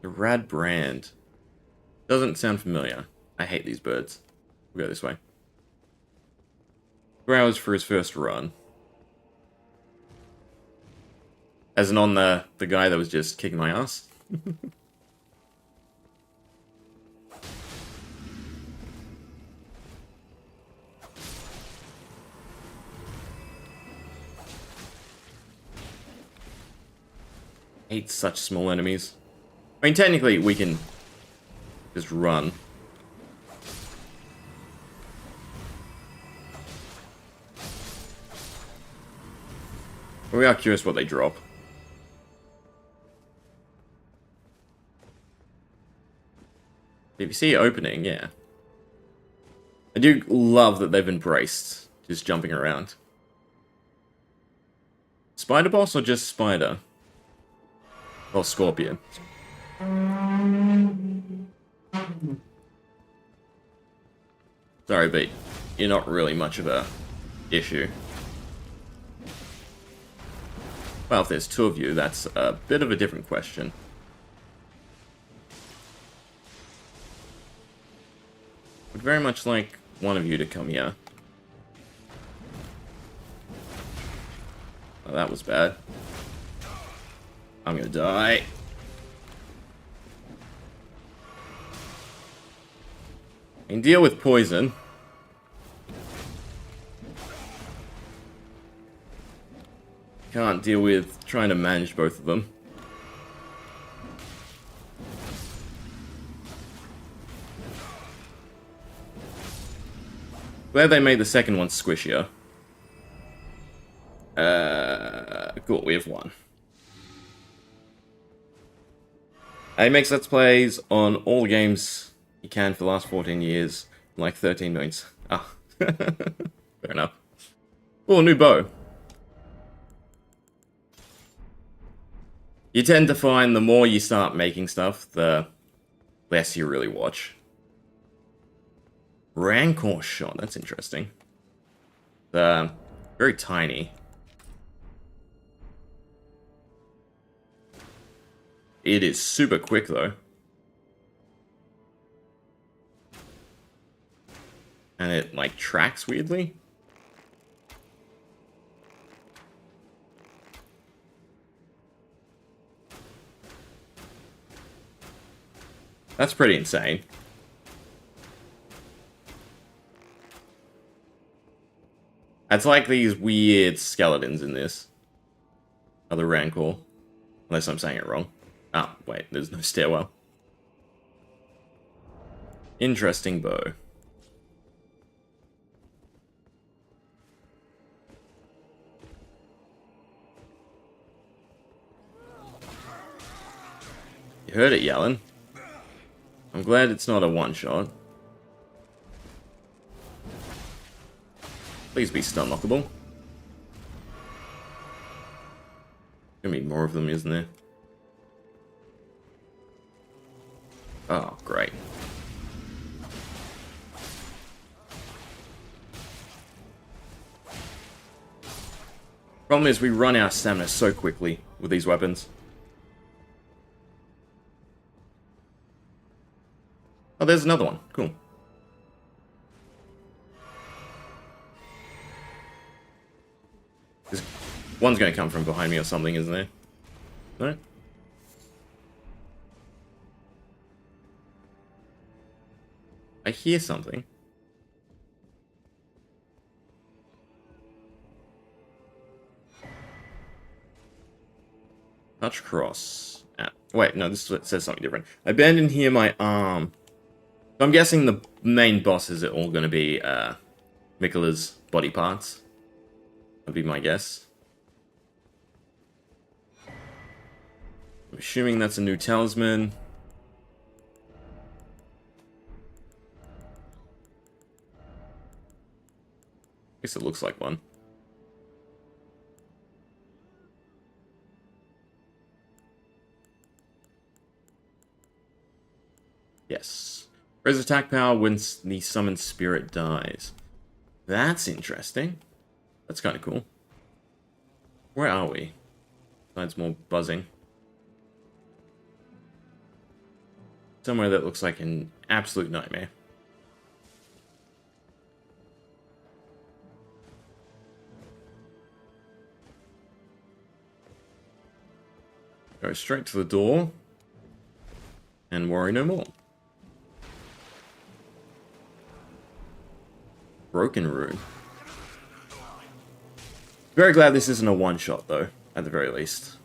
The Rad Brand. Doesn't sound familiar. I hate these birds. We'll go this way. 2 hours for his first run. As in on the guy that was just kicking my ass. Hate such small enemies. I mean, technically, we can just run. But we are curious what they drop. If you see it opening, yeah. I do love that they've embraced just jumping around. Spider boss or just spider? Or scorpion? Sorry, but you're not really much of a issue. Well, if there's two of you, that's a bit of a different question. Would very much like one of you to come here. Oh, that was bad. I'm gonna die. I can deal with poison. Can't deal with trying to manage both of them. Glad they made the second one squishier. Cool, we have one. He makes Let's Plays on all games he can for the last 14 years. Like 13 millions. Ah. Fair enough. Oh, new bow. You tend to find the more you start making stuff, the less you really watch. Rancor shot, that's interesting. Very tiny. It is super quick though. And it like tracks weirdly. That's pretty insane. It's like these weird skeletons in this. Other Rancor. Unless I'm saying it wrong. Ah, wait, there's no stairwell. Interesting bow. You heard it yelling. I'm glad it's not a one-shot. Please be stun-lockable. Gonna be more of them, isn't there? Oh, great. Problem is, we run our stamina so quickly with these weapons. Oh, there's another one. Cool. There's one's going to come from behind me or something, isn't there? No? I hear something. Touch cross. Ah, wait, no, this says something different. Abandon here my arm. So I'm guessing the main bosses are all going to be Miquella's body parts. That'd be my guess. I'm assuming that's a new talisman. least it looks like one. Yes. Raise attack power when the summoned spirit dies. That's interesting. That's kind of cool. Where are we? Besides more buzzing. Somewhere that looks like an absolute nightmare. Go straight to the door. And worry no more. Broken rune. Very glad this isn't a one-shot, though, at the very least.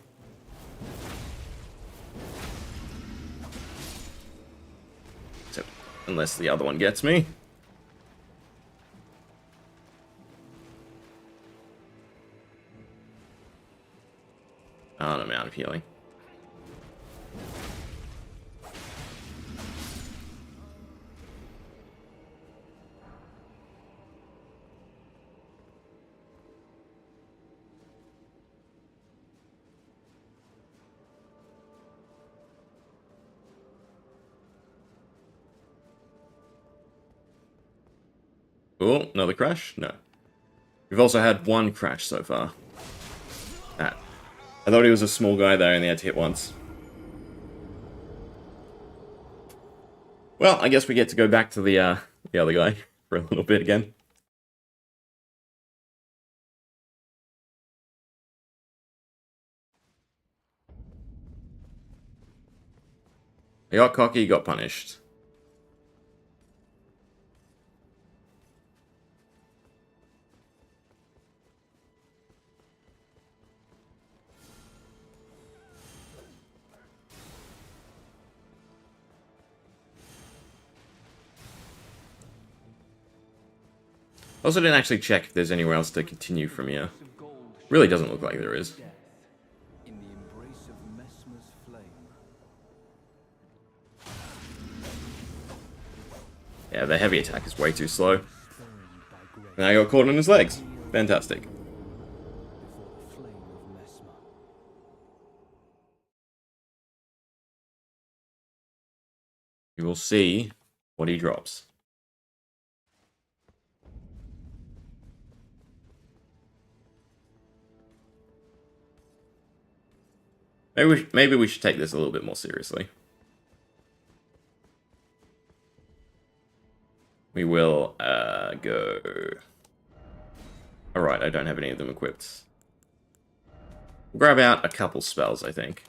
Except, unless the other one gets me. Oh, I'm out of healing. Cool, another crash? No. We've also had one crash so far. Ah. I thought he was a small guy there and he had to hit once. Well, I guess we get to go back to the other guy for a little bit again. He got cocky, he got punished. Also didn't actually check if there's anywhere else to continue from here. Really doesn't look like there is. In the embrace of Messmer's flame. Yeah, the heavy attack is way too slow. And I got caught on his legs. Fantastic. Before the flame of Messmer. You will see what he drops. Maybe we should take this a little bit more seriously. We will go... Alright, I don't have any of them equipped. We'll grab out a couple spells, I think.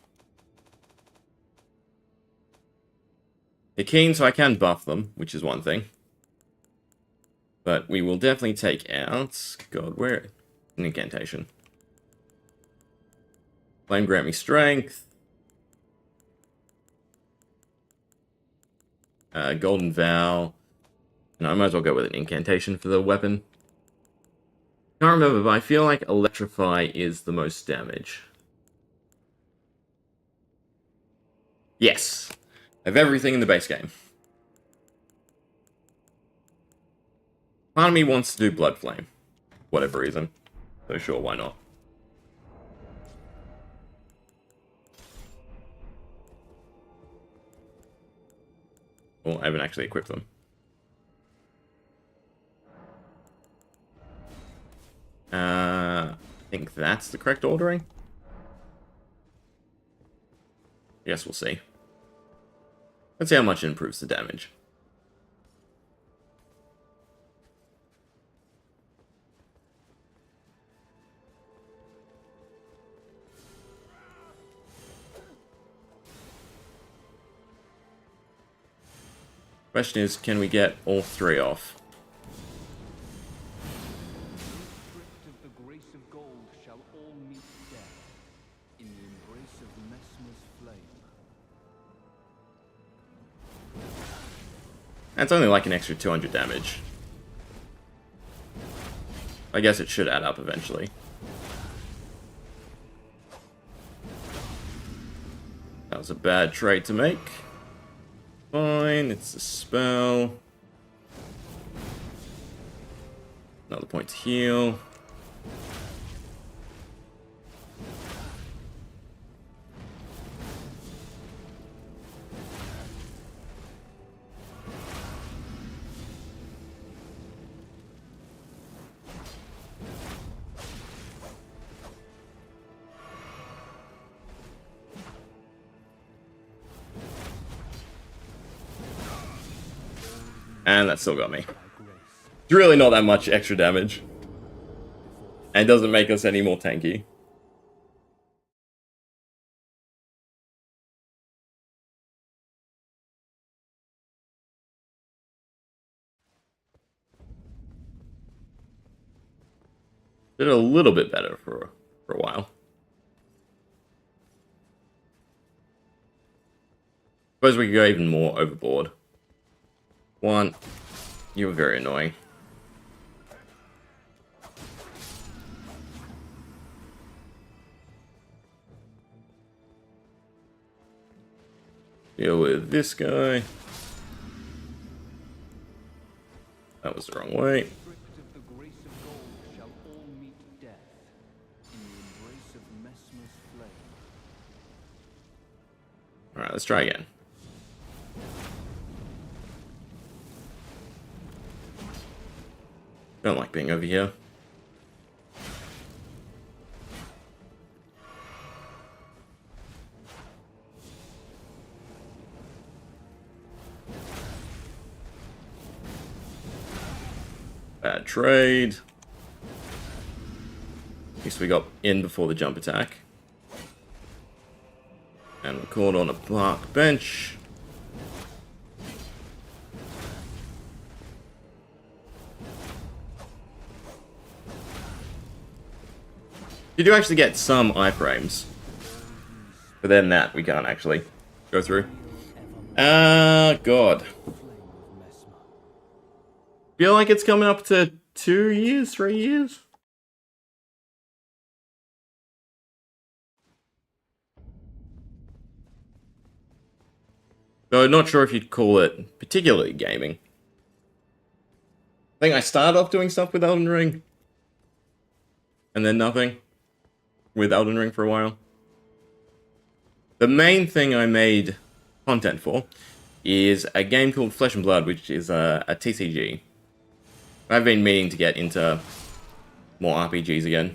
They're keen, so I can buff them, which is one thing. But we will definitely take out... God, where... An incantation. Flame grant me strength. Golden Vow. And I might as well go with an incantation for the weapon. Can't remember, but I feel like Electrify is the most damage. Yes. I have everything in the base game. Part of me wants to do Blood Flame. Whatever reason. So sure, why not? Well, I haven't actually equipped them. I think that's the correct ordering. Yes, we'll see. Let's see how much it improves the damage. Question is, can we get all three off? Stripped of the grace of gold shall all meet death in the embrace of Messmer's flame. That's only like an extra 200 damage. I guess it should add up eventually. That was a bad trade to make. Fine, it's a spell. Another point to heal. And that still got me. It's really not that much extra damage. And it doesn't make us any more tanky. Did a little bit better for a while. Suppose we could go even more overboard. One, you were very annoying. Deal with this guy. That was the wrong way. Stripped of the grace of gold shall all meet death in the embrace of Messmer's flame. Alright, let's try again. Don't like being over here. Bad trade. At least we got in before the jump attack. And we're caught on a park bench. You do actually get some iframes. But then that we can't actually go through. God. Feel like it's coming up to 2 years, 3 years? Though not sure if you'd call it particularly gaming. I think I started off doing stuff with Elden Ring. And then nothing. With Elden Ring for a while. The main thing I made content for is a game called Flesh and Blood, which is a TCG. I've been meaning to get into more RPGs again.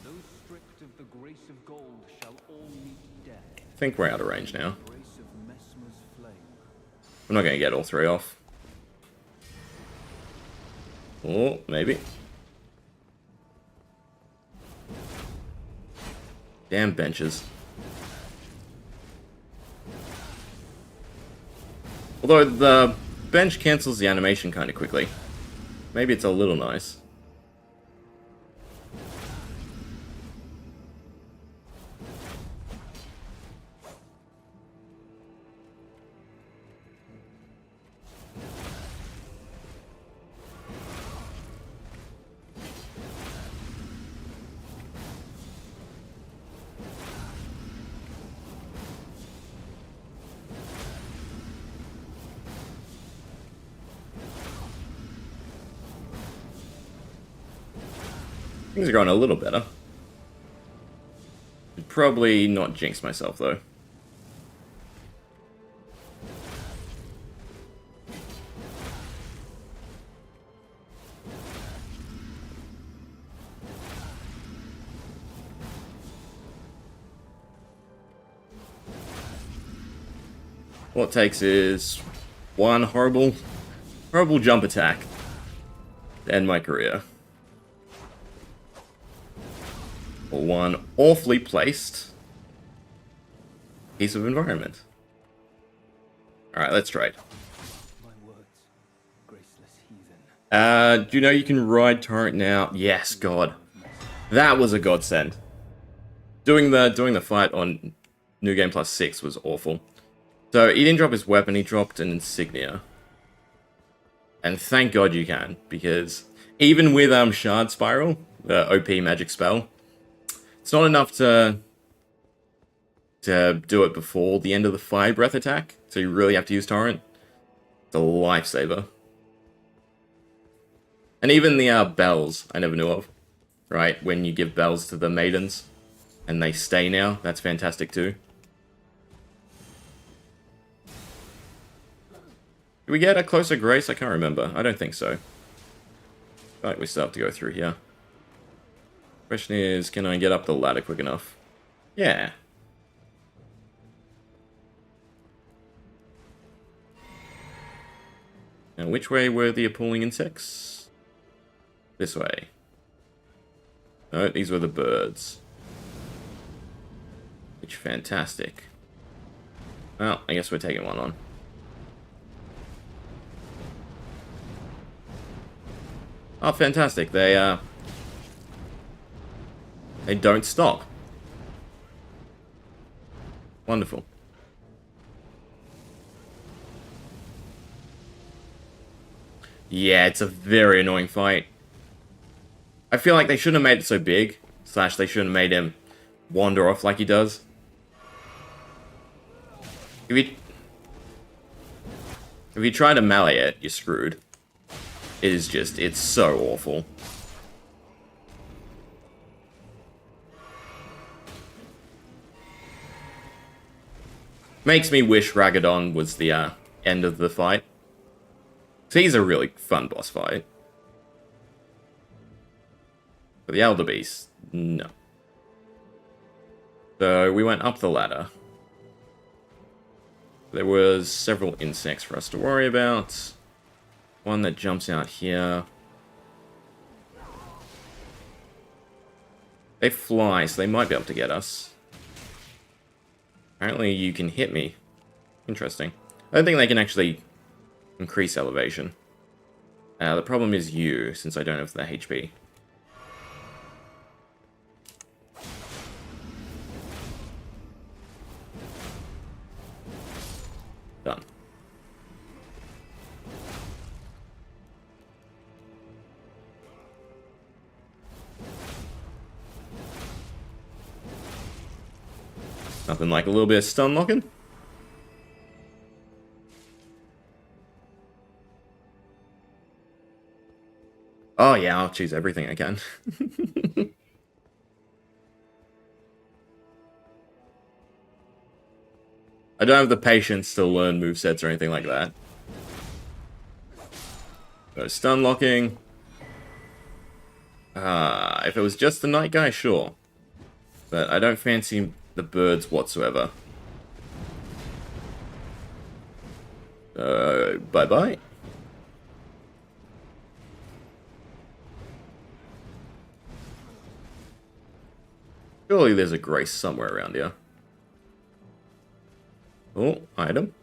Those stripped of the grace of gold shall all meet death. I think we're out of range now. Grace of Messmer's flame. I'm not going to get all three off. Or maybe. Damn benches. Although the bench cancels the animation kind of quickly. Maybe it's a little nice. Things are going a little better. Should probably not jinx myself, though. All it takes is one horrible jump attack to end my career. Or one awfully placed piece of environment. Alright, let's trade. My words, graceless heathen. Do you know you can ride Torrent now? Yes, God. That was a godsend. Doing the fight on New Game Plus 6 was awful. So he didn't drop his weapon, he dropped an insignia. And thank God you can, because even with Shard Spiral, the OP magic spell, it's not enough to do it before the end of the Fire Breath attack, so you really have to use Torrent. It's a lifesaver. And even the bells, I never knew of. Right, when you give bells to the maidens, and they stay now, that's fantastic too. Do we get a closer grace? I can't remember. I don't think so. I feel like we still have to go through here. Question is, can I get up the ladder quick enough? Yeah. Now, which way were the appalling insects? This way. No, these were the birds. Which, fantastic. Well, I guess we're taking one on. Oh, fantastic. They don't stop. Wonderful. Yeah, it's a very annoying fight. I feel like they shouldn't have made it so big. / they shouldn't have made him wander off like he does. If you try to melee it, you're screwed. It is just, it's so awful. Makes me wish Ragadon was the end of the fight. So he's a really fun boss fight. But the Elder Beast, no. So we went up the ladder. There was several insects for us to worry about. One that jumps out here. They fly, so they might be able to get us. Apparently you can hit me. Interesting. I don't think they can actually increase elevation. The problem is you, since I don't have the HP. Done. Nothing like a little bit of stun locking. Oh yeah, I'll choose everything I can. I don't have the patience to learn movesets or anything like that. So stun locking. If it was just the night guy, sure. But I don't fancy the birds whatsoever. Bye-bye. Surely there's a grace somewhere around here. Oh, item.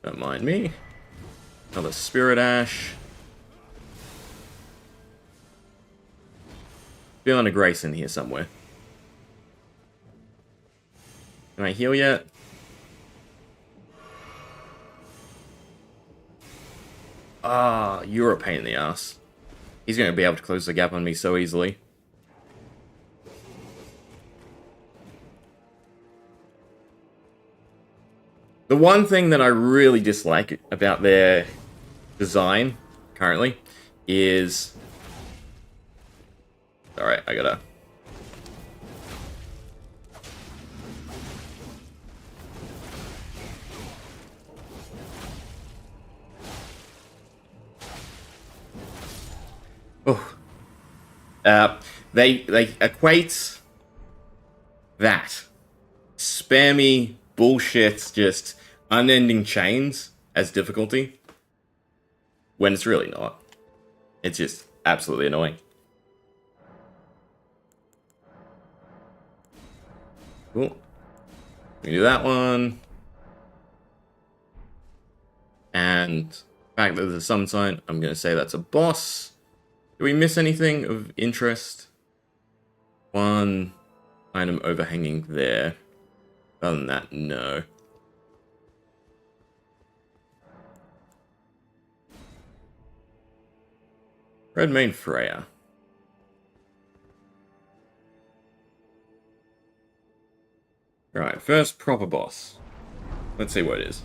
Don't mind me. Another Spirit Ash. Feeling a grace in here somewhere. Can I heal yet? Ah, you're a pain in the ass. He's going to be able to close the gap on me so easily. The one thing that I really dislike about their design currently is... Alright, I gotta... Oh. They equate that spammy bullshit, just unending chains as difficulty, when it's really not. It's just absolutely annoying. Cool. We can do that one. And the fact that there's a summon sign, I'm going to say that's a boss. Do we miss anything of interest? One item overhanging there. Other than that, no. Redmane Freya. Right, first proper boss. Let's see what it is.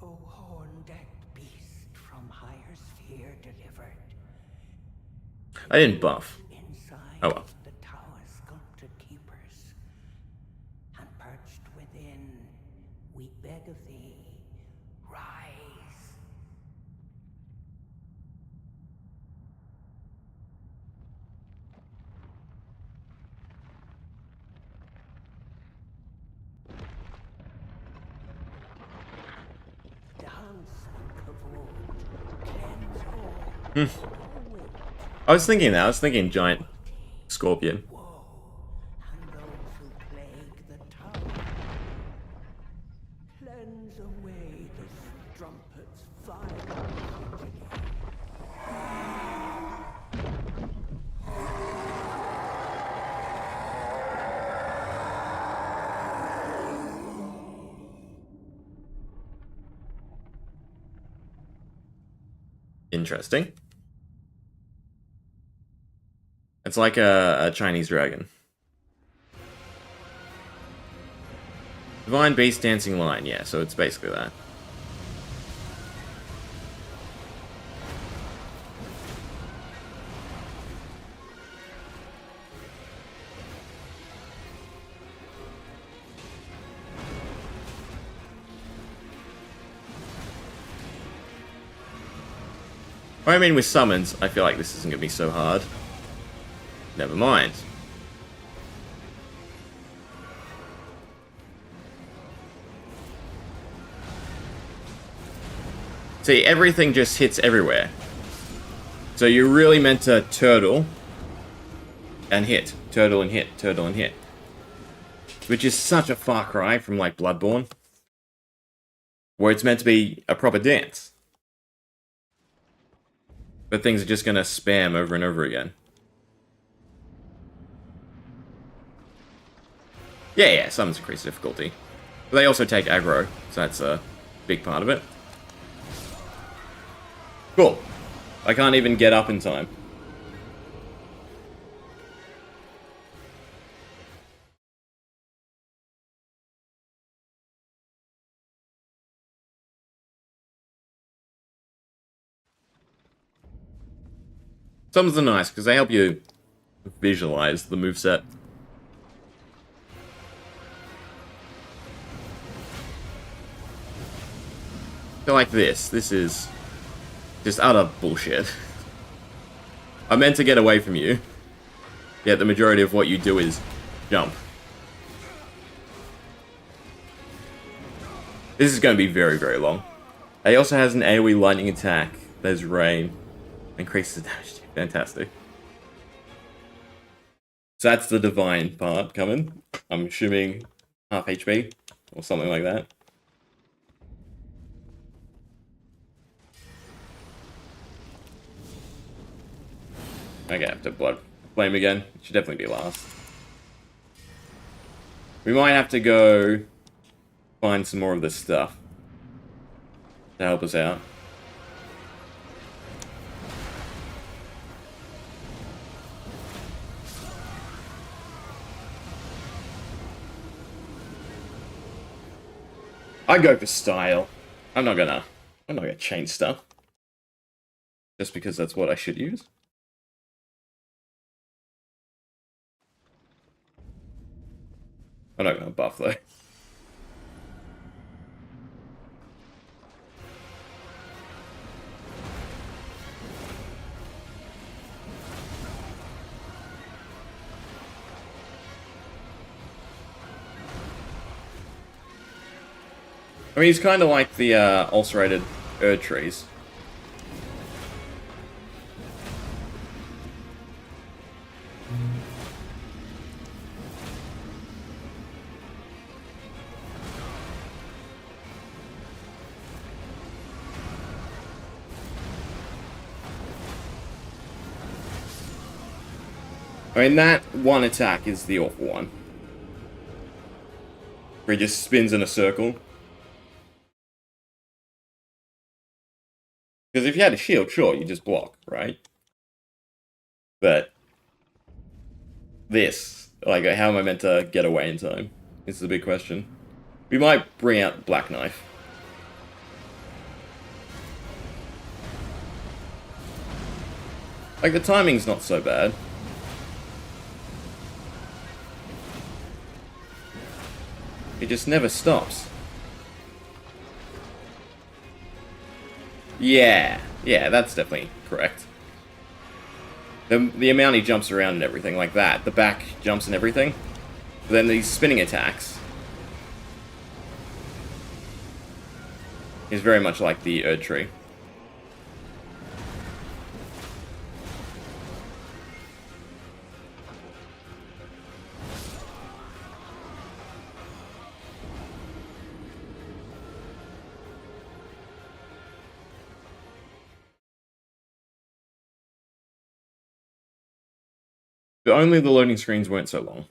O horn-decked beast from higher sphere delivered. I didn't buff. Inside Oh well. the tower's sculpted keepers, and perched within, we beg of thee, rise. Dance, Klloo, cleanse all. I was thinking that. I was thinking giant scorpion. Woe, and those who plague the tower. Cleanse away the strumpet's vile progeny. Interesting. It's like a Chinese dragon. Divine Beast Dancing Line, yeah, so it's basically that. I mean, with summons, I feel like this isn't going to be so hard. Never mind. See, everything just hits everywhere. So you're really meant to turtle and hit. Turtle and hit. Turtle and hit. Which is such a far cry from, like, Bloodborne. Where it's meant to be a proper dance. But things are just going to spam over and over again. Yeah, summons increase difficulty. But they also take aggro, so that's a big part of it. Cool. I can't even get up in time. Summons are nice, because they help you visualize the moveset. So like this is just utter bullshit. I meant to get away from you, yet the majority of what you do is jump. This is going to be very, very long. He also has an AoE lightning attack. There's rain. Increases damage. Fantastic. So that's the divine part coming. I'm assuming half HP or something like that. Okay, I have to blood flame again. Should definitely be last. We might have to go find some more of this stuff to help us out. I go for style. I'm not gonna change stuff just because that's what I should use. I'm not gonna buff though. I mean, he's kind of like the ulcerated Erd trees. I mean, that one attack is the awful one. Where he just spins in a circle. Because if you had a shield, sure, you just block, right? But this, like, how am I meant to get away in time? This is a big question. We might bring out Black Knife. Like, the timing's not so bad. It just never stops. Yeah, that's definitely correct. The amount he jumps around and everything like that, the back jumps and everything. But then these spinning attacks is very much like the Erd Tree. But only the loading screens weren't so long.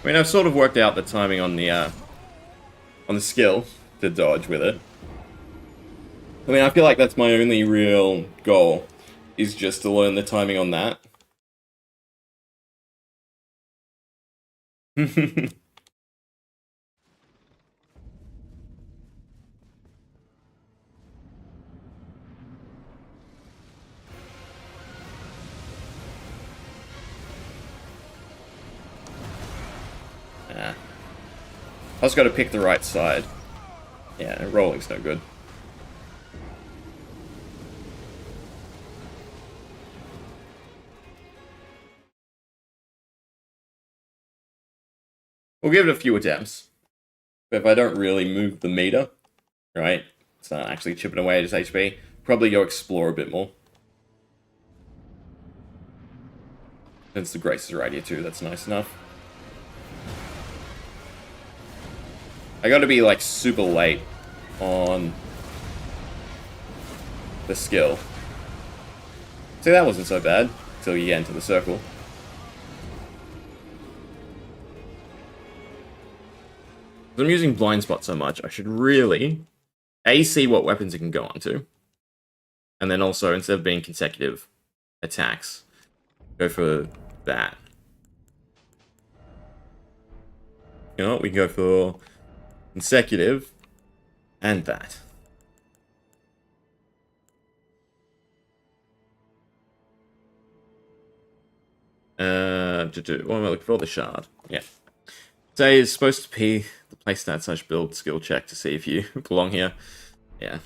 I mean, I've sort of worked out the timing on the skill to dodge with it. I mean, I feel like that's my only real goal, is just to learn the timing on that. Yeah. I just gotta pick the right side. Yeah, rolling's no good. We'll give it a few attempts. But if I don't really move the meter, right, it's not actually chipping away at his HP, probably go explore a bit more. Since the Grace is right here too, that's nice enough. I gotta be like super late on the skill. See, that wasn't so bad until you get into the circle. I'm using blind spot so much, I should really A, see what weapons it can go onto, and then also, instead of being consecutive attacks, go for that. You know what, we can go for consecutive and that. What am I looking for? The shard. Yeah. Today is supposed to be the playstat / build skill check to see if you belong here. Yeah.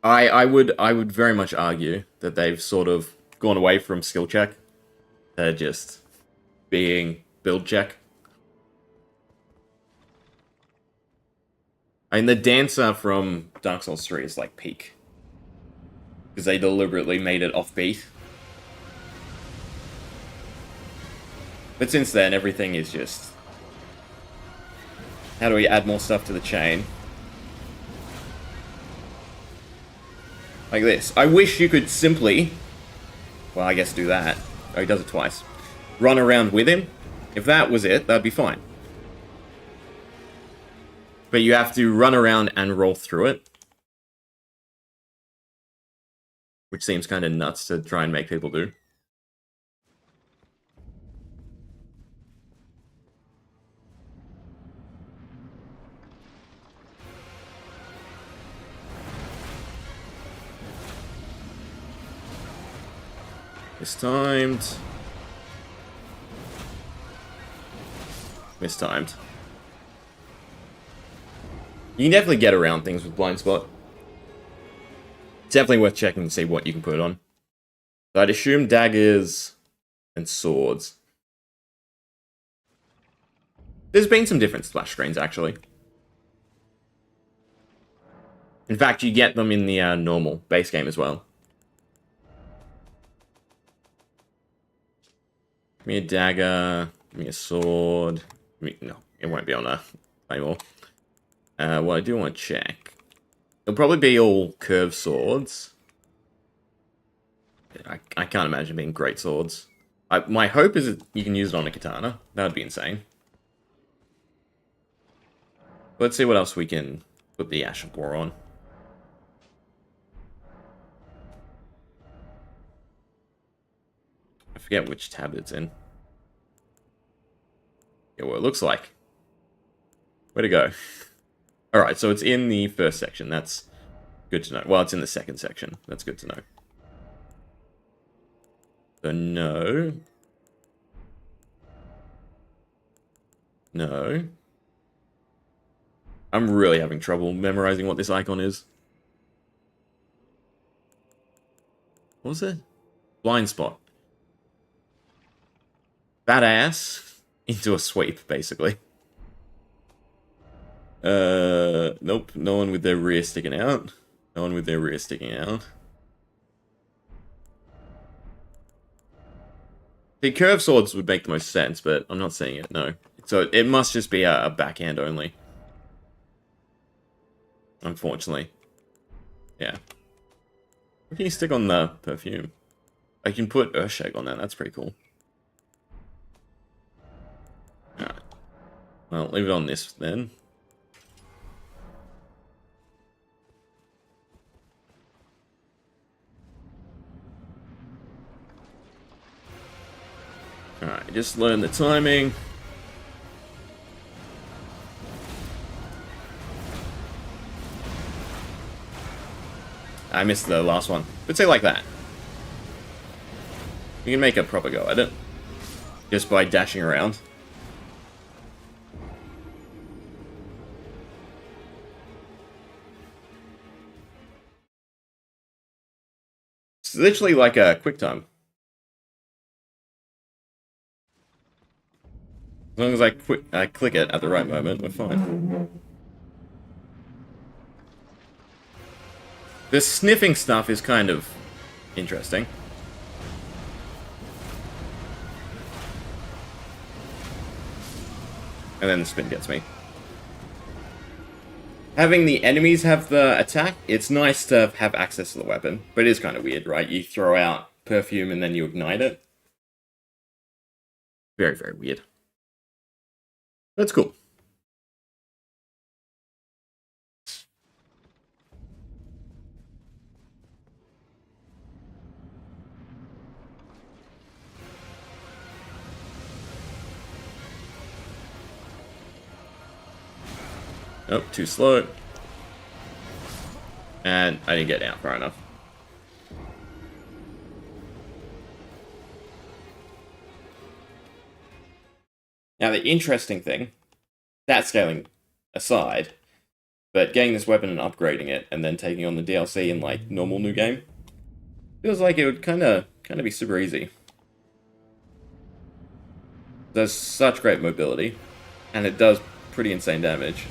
I would very much argue that they've sort of gone away from skill check. They're just being build check. I mean, the dancer from Dark Souls 3 is like peak. Because they deliberately made it offbeat. But since then, everything is just... How do we add more stuff to the chain? Like this. I wish you could simply... Well, I guess do that. Oh, he does it twice. Run around with him. If that was it, that'd be fine. But you have to run around and roll through it. Which seems kind of nuts to try and make people do. Mistimed. Mistimed. You can definitely get around things with blind spot. It's definitely worth checking to see what you can put on. So I'd assume daggers and swords. There's been some different splash screens, actually. In fact, you get them in the normal base game as well. Give me a dagger. Give me a sword. No, it won't be on there anymore. Well, I do want to check. It'll probably be all curved swords. I can't imagine being great swords. My hope is that you can use it on a katana. That would be insane. Let's see what else we can put the Ash of War on. I forget which tab it's in. Yeah, well, it looks like. Way to go. Alright, so it's in the first section. That's good to know. Well, it's in the second section. That's good to know. So, no. No. I'm really having trouble memorizing what this icon is. What was it? Blind spot. Badass into a sweep, basically. Nope. No one with their rear sticking out. No one with their rear sticking out. The curved swords would make the most sense, but I'm not saying it, no. So it must just be a backhand only. Unfortunately. Yeah. What can you stick on the perfume? I can put Ursheg on that, that's pretty cool. Alright. Well, leave it on this then. Alright, just learn the timing. I missed the last one. But say like that. You can make a proper go at it. Just by dashing around. It's literally like a quick time. As long as I click it at the right moment, we're fine. The sniffing stuff is kind of interesting. And then the spin gets me. Having the enemies have the attack, it's nice to have access to the weapon. But it is kind of weird, right? You throw out perfume and then you ignite it. Very, very weird. That's cool. Oh, too slow. And I didn't get down far enough. Now, the interesting thing, that scaling aside, but getting this weapon and upgrading it, and then taking on the DLC in, like, normal new game, feels like it would kind of be super easy. There's such great mobility, and it does pretty insane damage.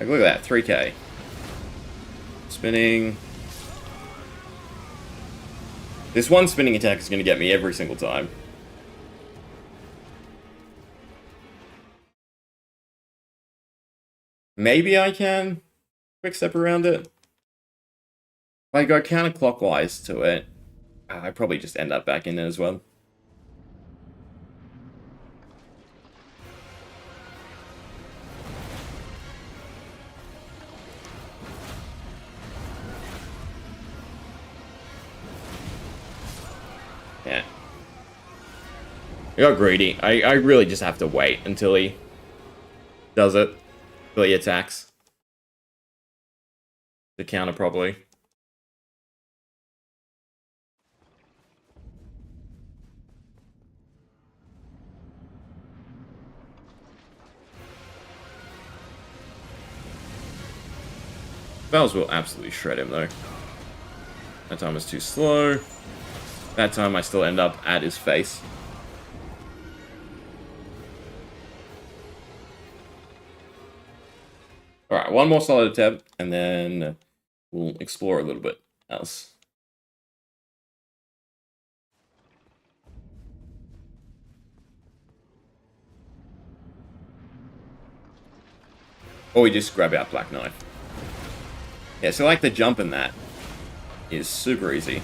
Like, look at that, 3k. Spinning. This one spinning attack is going to get me every single time. Maybe I can quick step around it. If I go counterclockwise to it, I probably just end up back in it as well. Yeah. I got greedy. I really just have to wait until he does it. Until he attacks. The counter probably. Bells will absolutely shred him though. That time was too slow. That time I still end up at his face. Alright, one more solid attempt, and then we'll explore a little bit else. Or we just grab our black knife. Yeah, so like the jump in that. is super easy.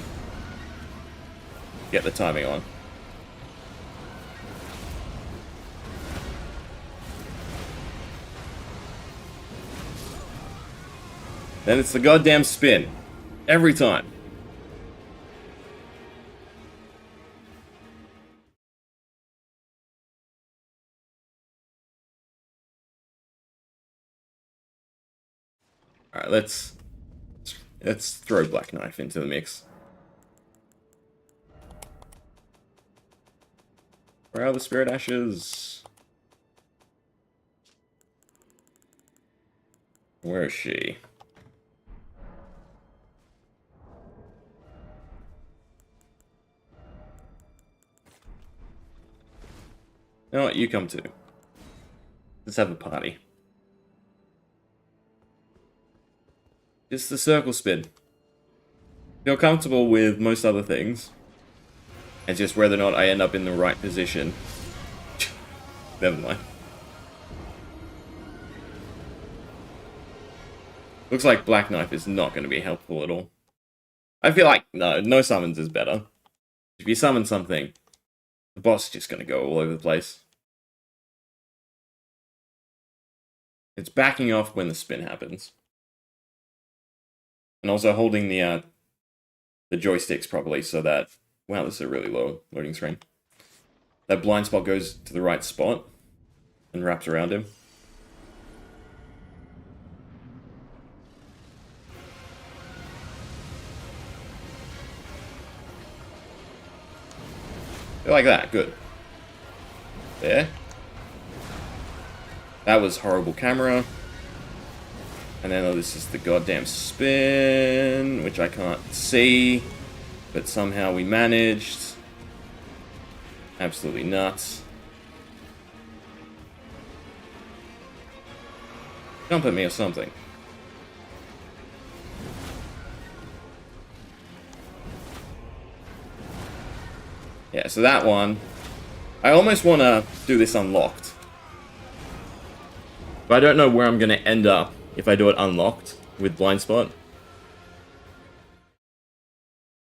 Get the timing on. Then it's the goddamn spin. Every time. Alright, let's throw Black Knife into the mix. Where are the Spirit Ashes? Where is she? You know what? You come too. Let's have a party. Just the circle spin. Feel comfortable with most other things. It's just whether or not I end up in the right position. Never mind. Looks like Black Knife is not going to be helpful at all. I feel like, no summons is better. If you summon something, the boss is just going to go all over the place. It's backing off when the spin happens. And also holding the joysticks properly so that... Wow, this is a really low loading screen. That blind spot goes to the right spot and wraps around him. Like that, good. There. That was horrible camera. And then this is the goddamn spin, which I can't see. But somehow we managed. Absolutely nuts. Jump at me or something. Yeah, so that one. I almost want to do this unlocked. But I don't know where I'm going to end up if I do it unlocked with blind spot.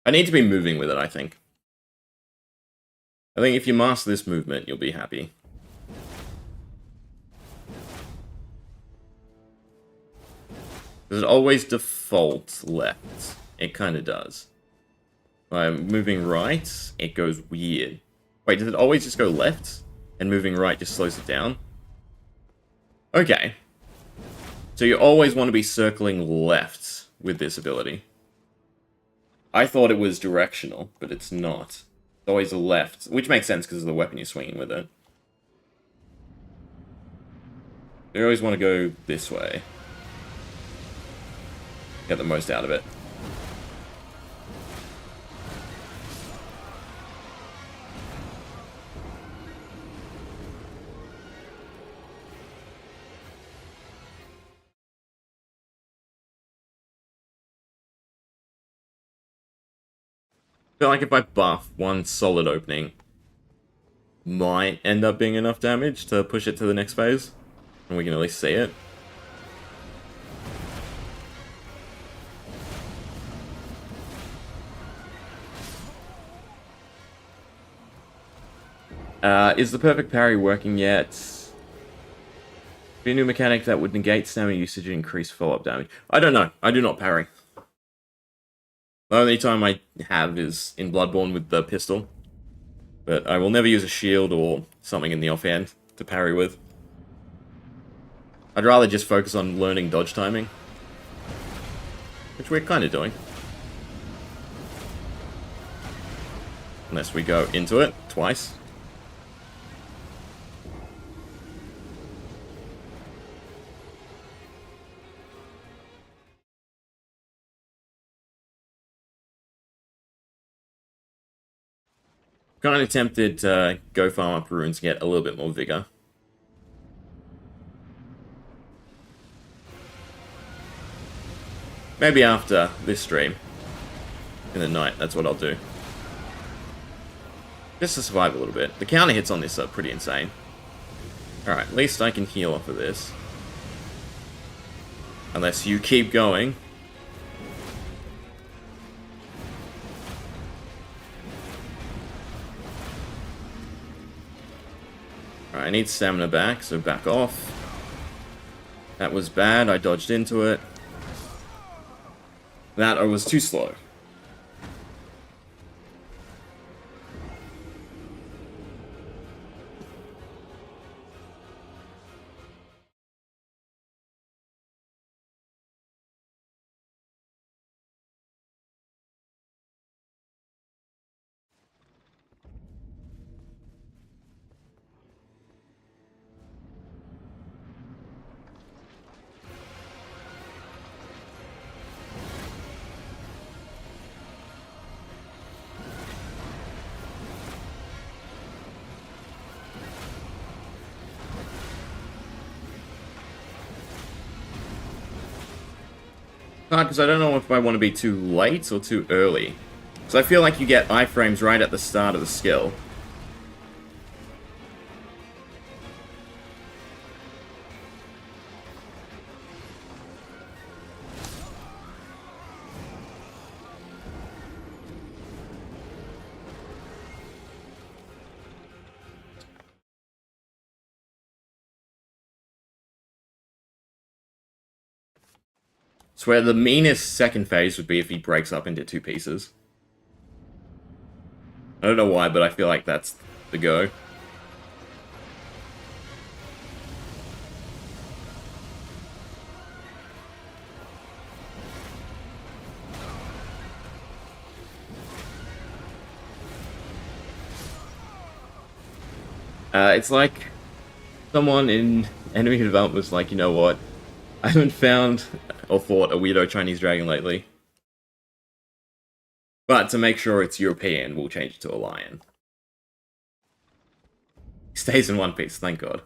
I need to be moving with it, I think. I think if you master this movement, you'll be happy. Does it always default left? It kind of does. When I'm moving right, it goes weird. Wait, does it always just go left? And moving right just slows it down? Okay. So you always want to be circling left with this ability. I thought it was directional, but it's not. It's always left, which makes sense because of the weapon you're swinging with it. You always want to go this way. Get the most out of it. I feel like if I buff one solid opening, might end up being enough damage to push it to the next phase. And we can at least see it. Is the perfect parry working yet? Be a new mechanic that would negate stamina usage and increase follow-up damage. I don't know. I do not parry. The only time I have is in Bloodborne with the pistol. But I will never use a shield or something in the offhand to parry with. I'd rather just focus on learning dodge timing. Which we're kind of doing. Unless we go into it twice. Kind of tempted to go farm up runes to get a little bit more vigor. Maybe after this stream. In the night, that's what I'll do. Just to survive a little bit. The counter hits on this are pretty insane. Alright, at least I can heal off of this. Unless you keep going. Alright, I need stamina back, so back off. That was bad, I dodged into it. That I was too slow. Because I don't know if I want to be too late or too early. Because I feel like you get iframes right at the start of the skill. Swear the meanest second phase would be if he breaks up into 2 pieces. I don't know why, but I feel like that's the go. It's like someone in enemy development was like, you know what? I haven't found or fought a weirdo Chinese dragon lately. But to make sure it's European, we'll change it to a lion. He stays in one piece, thank God.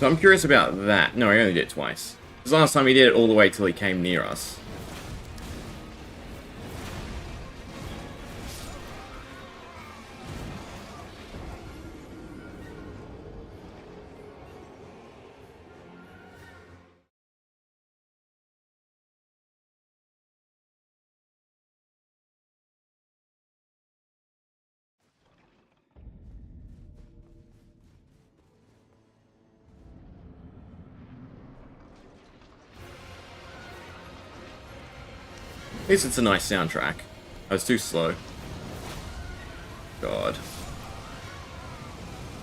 So I'm curious about that. No, he only did it twice. Because last time he did it all the way till he came near us. At least it's a nice soundtrack. I was too slow. God.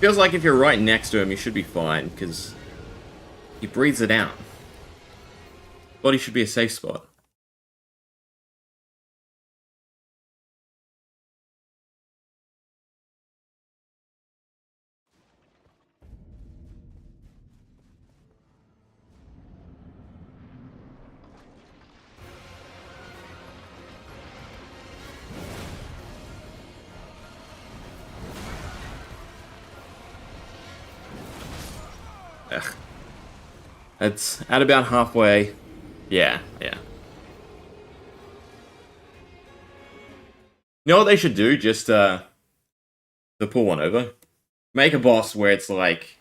Feels like if you're right next to him, you should be fine, because he breathes it out. Body should be a safe spot. Ugh. It's at about halfway. Yeah. You know what they should do? Just, to pull one over? Make a boss where it's like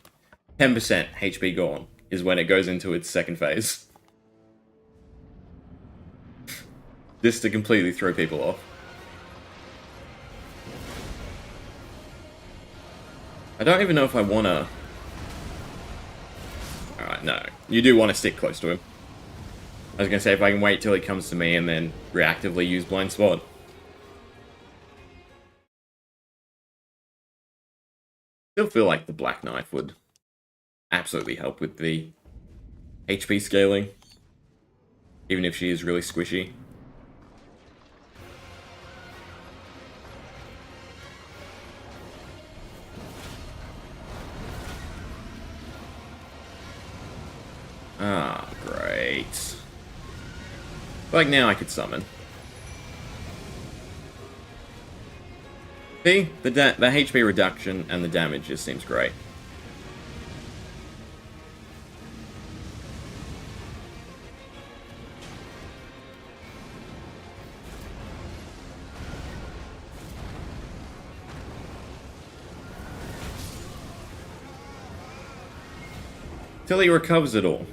10% HP gone is when it goes into its second phase. Just to completely throw people off. I don't even know if I wanna... Alright, no. You do want to stick close to him. I was gonna say, if I can wait till he comes to me and then reactively use Blind Spot. Still feel like the Black Knife would absolutely help with the HP scaling. Even if she is really squishy. Ah, great. Like now I could summon. See? The HP reduction and the damage just seems great. Till he recovers it all.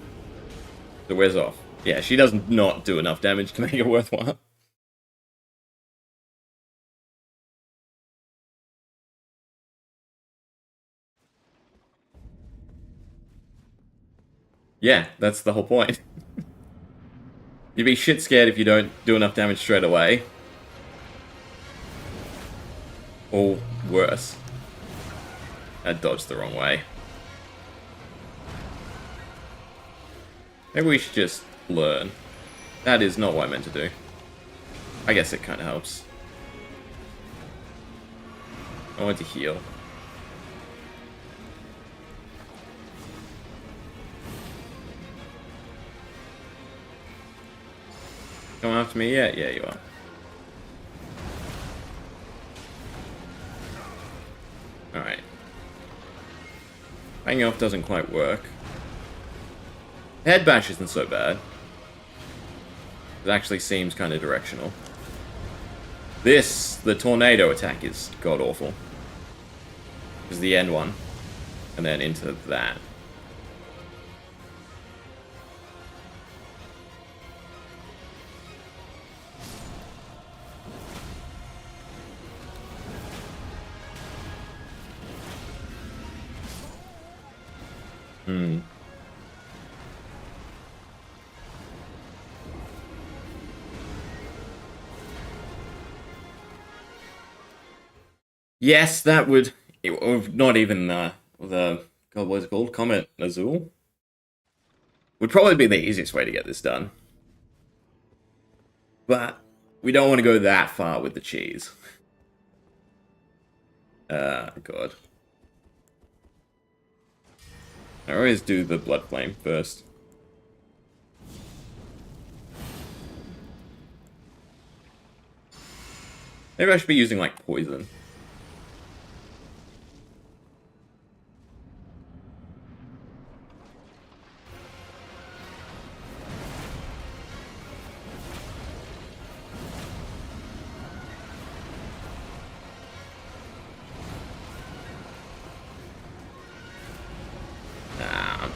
So wears off. Yeah, she does not do enough damage to make it worthwhile. Yeah, that's the whole point. You'd be shit scared if you don't do enough damage straight away. Or worse. I dodged the wrong way. Maybe we should just learn. That is not what I meant to do. I guess it kind of helps. I want to heal. Come after me yet? Yeah, you are. Alright. Hanging off doesn't quite work. Head bash isn't so bad. It actually seems kind of directional. The tornado attack is god-awful. Is the end one. And then into that. Yes, that would... not even the... God, what is it called? Comet Azul? Would probably be the easiest way to get this done. But we don't want to go that far with the cheese. God. I always do the Blood Flame first. Maybe I should be using, like, poison.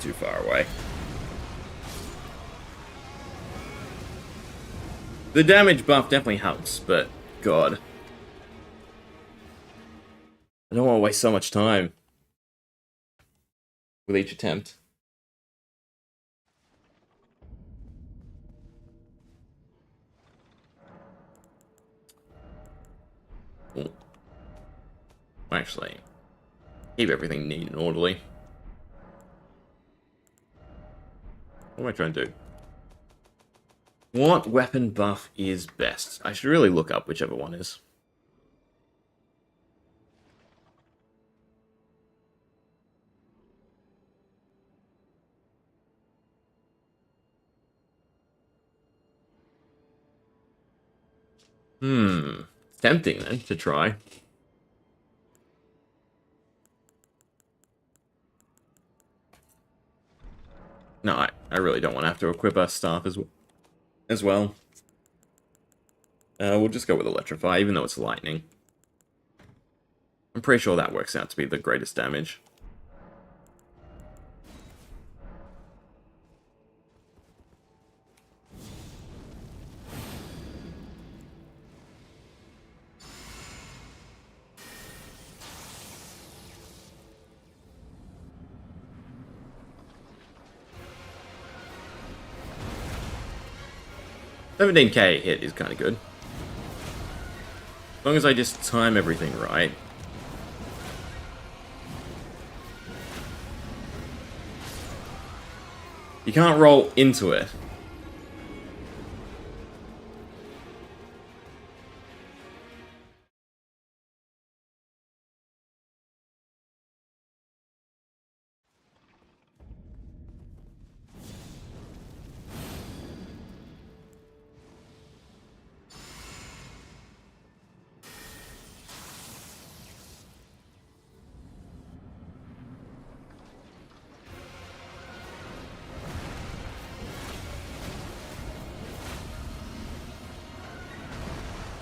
Too far away. The damage buff definitely helps, but God. I don't want to waste so much time with each attempt. Ooh. Actually, keep everything neat and orderly. What am I trying to do? What weapon buff is best? I should really look up whichever one is. Tempting then to try. No, I really don't want to have to equip our staff as well. We'll just go with Electrify, even though it's lightning. I'm pretty sure that works out to be the greatest damage. $17k hit is kind of good. As long as I just time everything right. You can't roll into it.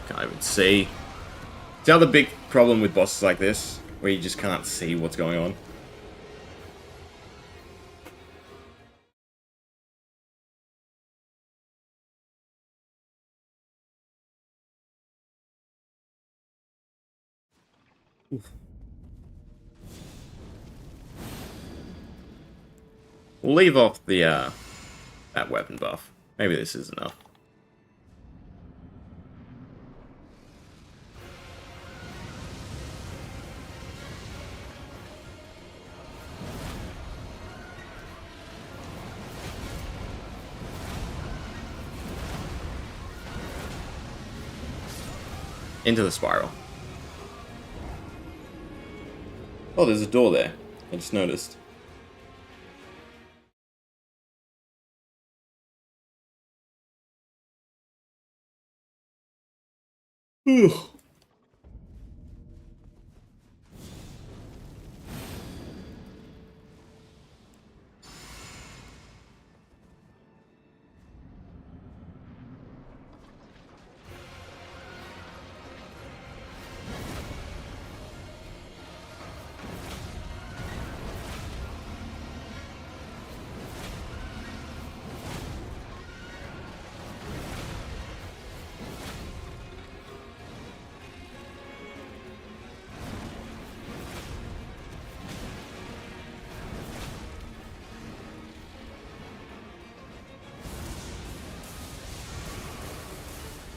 Can't even see. The other big problem with bosses like this, where you just can't see what's going on. We'll leave off the, that weapon buff. Maybe this is enough. Into the spiral. Oh, there's a door there. I just noticed. Ugh.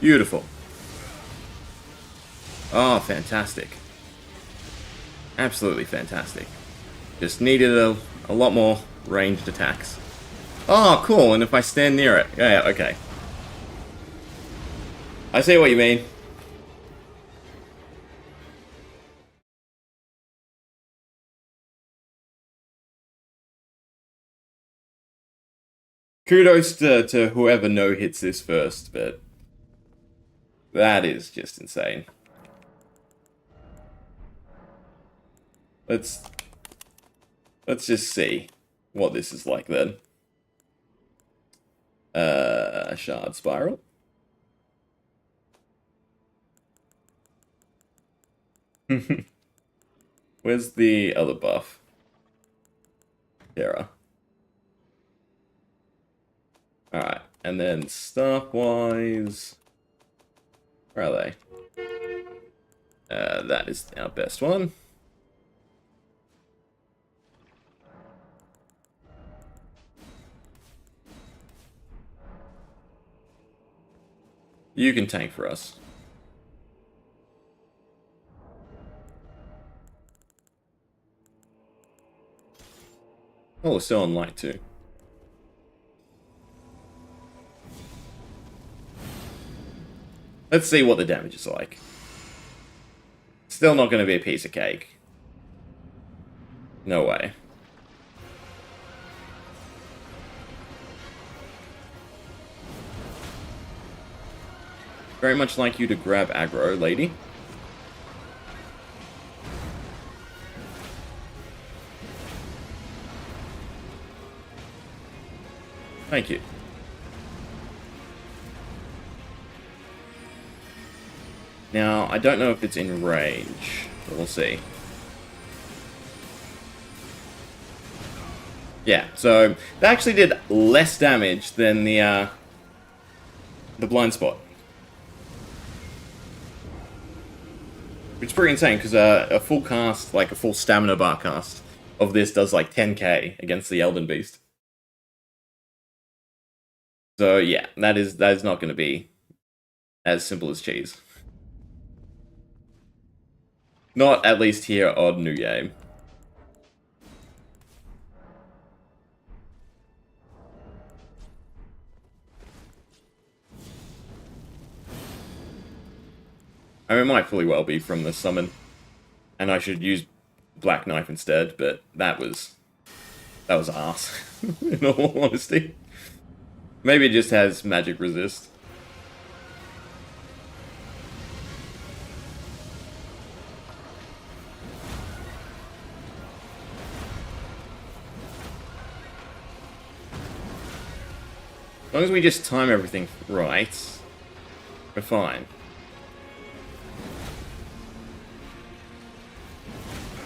Beautiful. Oh, fantastic. Absolutely fantastic. Just needed a lot more ranged attacks. Oh, cool, and if I stand near it... Yeah, okay. I see what you mean. Kudos to whoever no-hits this first, but... that is just insane. Let's just see what this is like then. Shard spiral. Where's the other buff? Terra. Alright, and then staff-wise... where are they? That is our best one. You can tank for us. Oh, we're still on light too. Let's see what the damage is like. Still not going to be a piece of cake. No way. Very much like you to grab aggro, lady. Thank you. Now, I don't know if it's in range, but we'll see. Yeah, so that actually did less damage than the blind spot. Which is pretty insane, because a full cast, like a full stamina bar cast of this does like 10k against the Elden Beast. So yeah, that is not going to be as simple as cheese. Not at least here on New Game. I mean, it might fully well be from the summon, and I should use Black Knife instead, but that was arse, in all honesty. Maybe it just has magic resist. As long as we just time everything right, we're fine.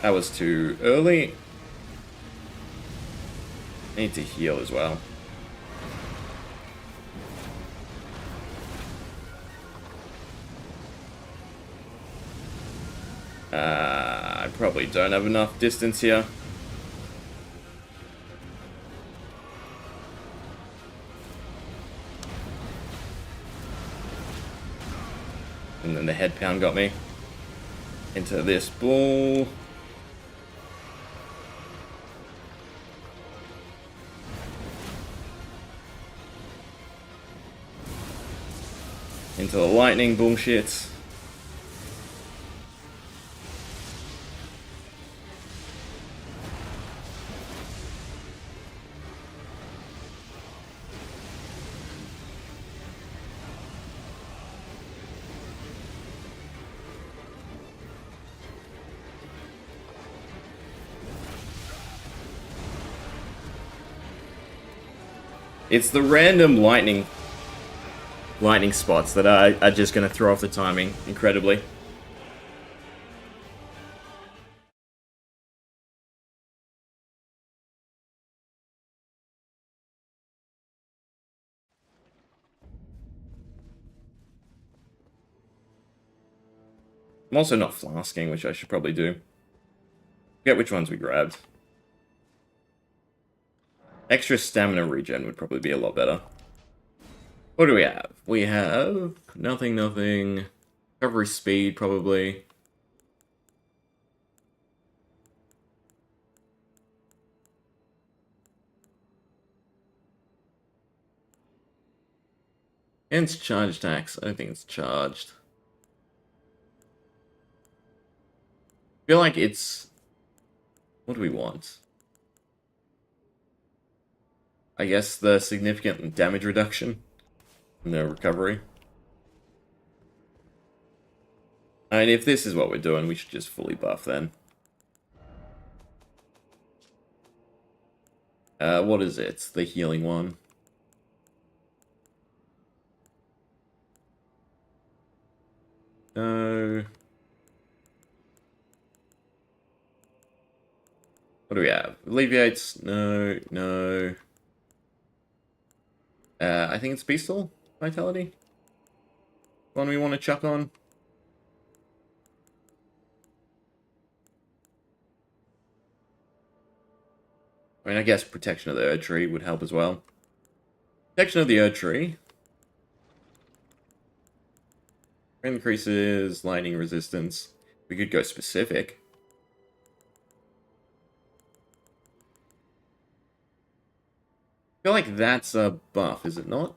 That was too early. I need to heal as well. probably don't have enough distance here. And then the head pound got me into this ball. Into the lightning bullshit. It's the random lightning spots that are just going to throw off the timing incredibly. I'm also not flasking, which I should probably do. Forget which ones we grabbed. Extra stamina regen would probably be a lot better. What do we have? We have nothing. Recovery speed, probably. And it's charge tax. I don't think it's charged. I feel like it's... What do we want? I guess the significant damage reduction. No recovery. I mean, if this is what we're doing, we should just fully buff then. What is it? The healing one. No. What do we have? Alleviates? No, no. I think it's Pistol Vitality. One we want to chuck on. I mean, I guess Protection of the Erd Tree would help as well. Protection of the Erd Tree. Increases lightning resistance. We could go specific. I feel like that's a buff, is it not?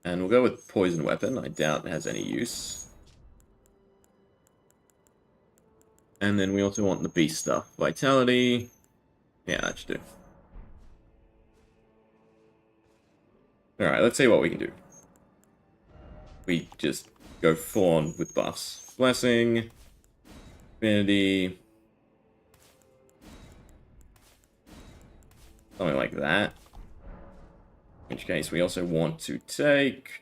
And we'll go with Poison Weapon. I doubt it has any use. And then we also want the beast stuff. Vitality. Yeah, that should do. Alright, let's see what we can do. We just go full on with buffs. Blessing. Affinity. Something like that. In which case, we also want to take...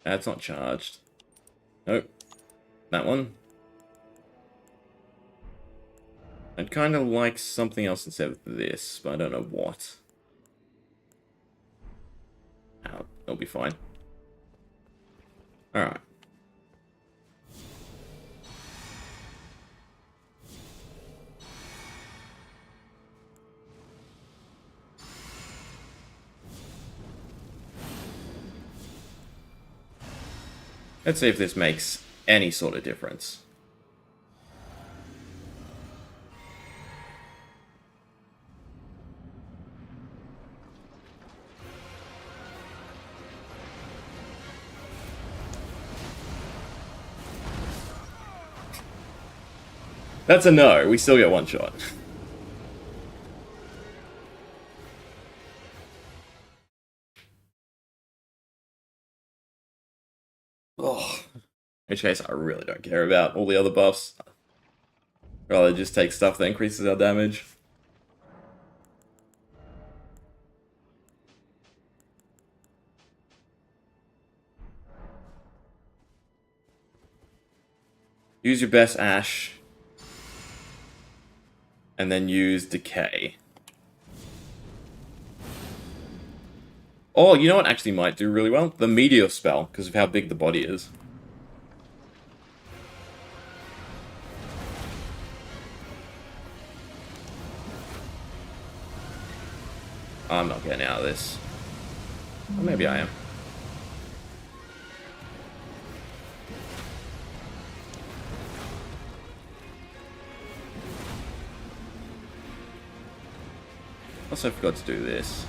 That's not charged. Nope. That one. I'd kind of like something else instead of this, but I don't know what. Oh, it'll be fine. Alright. Let's see if this makes any sort of difference. That's a no. We still get one shot. Oh. In which case, I really don't care about all the other buffs. Rather just take stuff that increases our damage. Use your best Ash. And then use Decay. Oh, you know what actually might do really well? The Meteor spell, because of how big the body is. I'm not getting out of this. Or maybe I am. Also forgot to do this.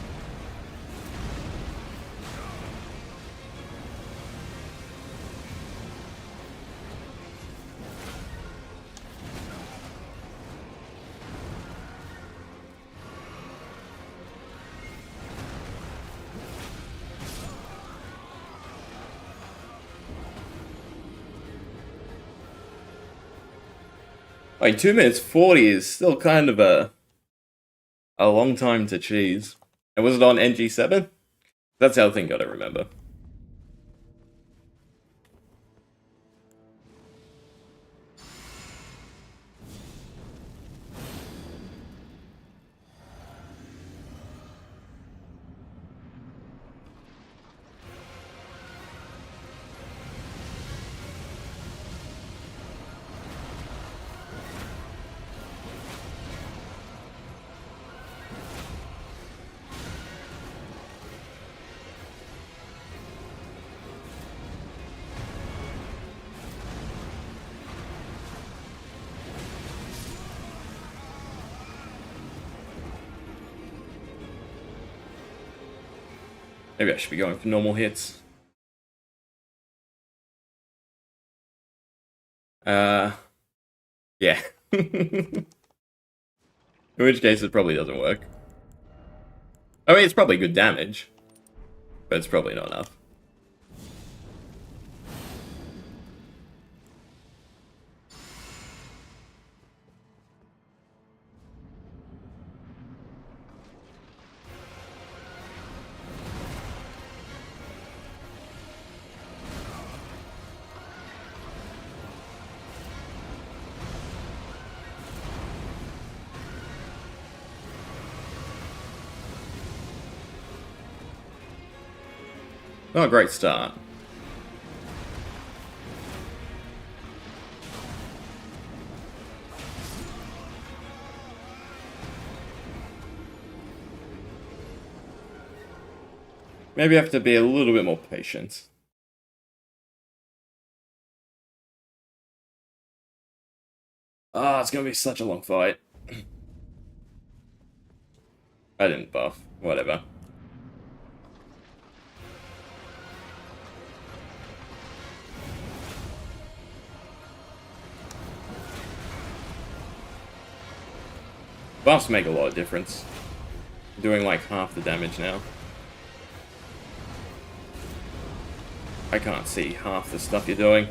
Like 2 minutes 40 is still kind of a long time to cheese. And was it on NG+7? That's the other thing gotta remember. Maybe I should be going for normal hits. Yeah. In which case it probably doesn't work. I mean, it's probably good damage, but it's probably not enough. Not a great start. Maybe I have to be a little bit more patient. Ah, it's gonna be such a long fight. I didn't buff. Whatever. Buffs make a lot of difference. I'm doing like half the damage now. I can't see half the stuff you're doing.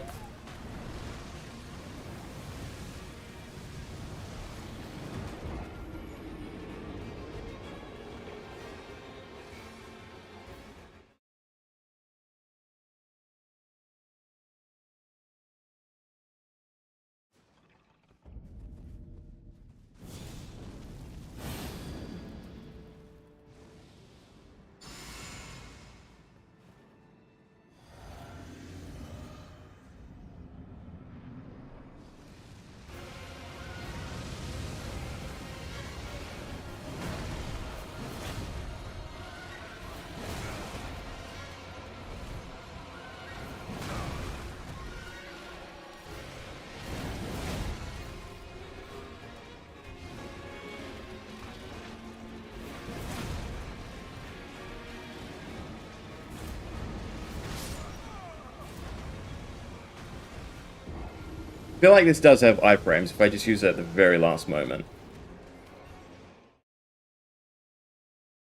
I feel like this does have iframes if I just use it at the very last moment.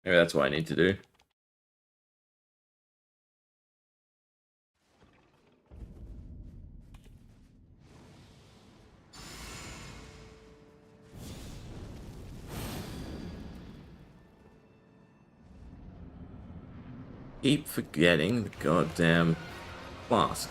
Maybe that's what I need to do. Keep forgetting the goddamn flask.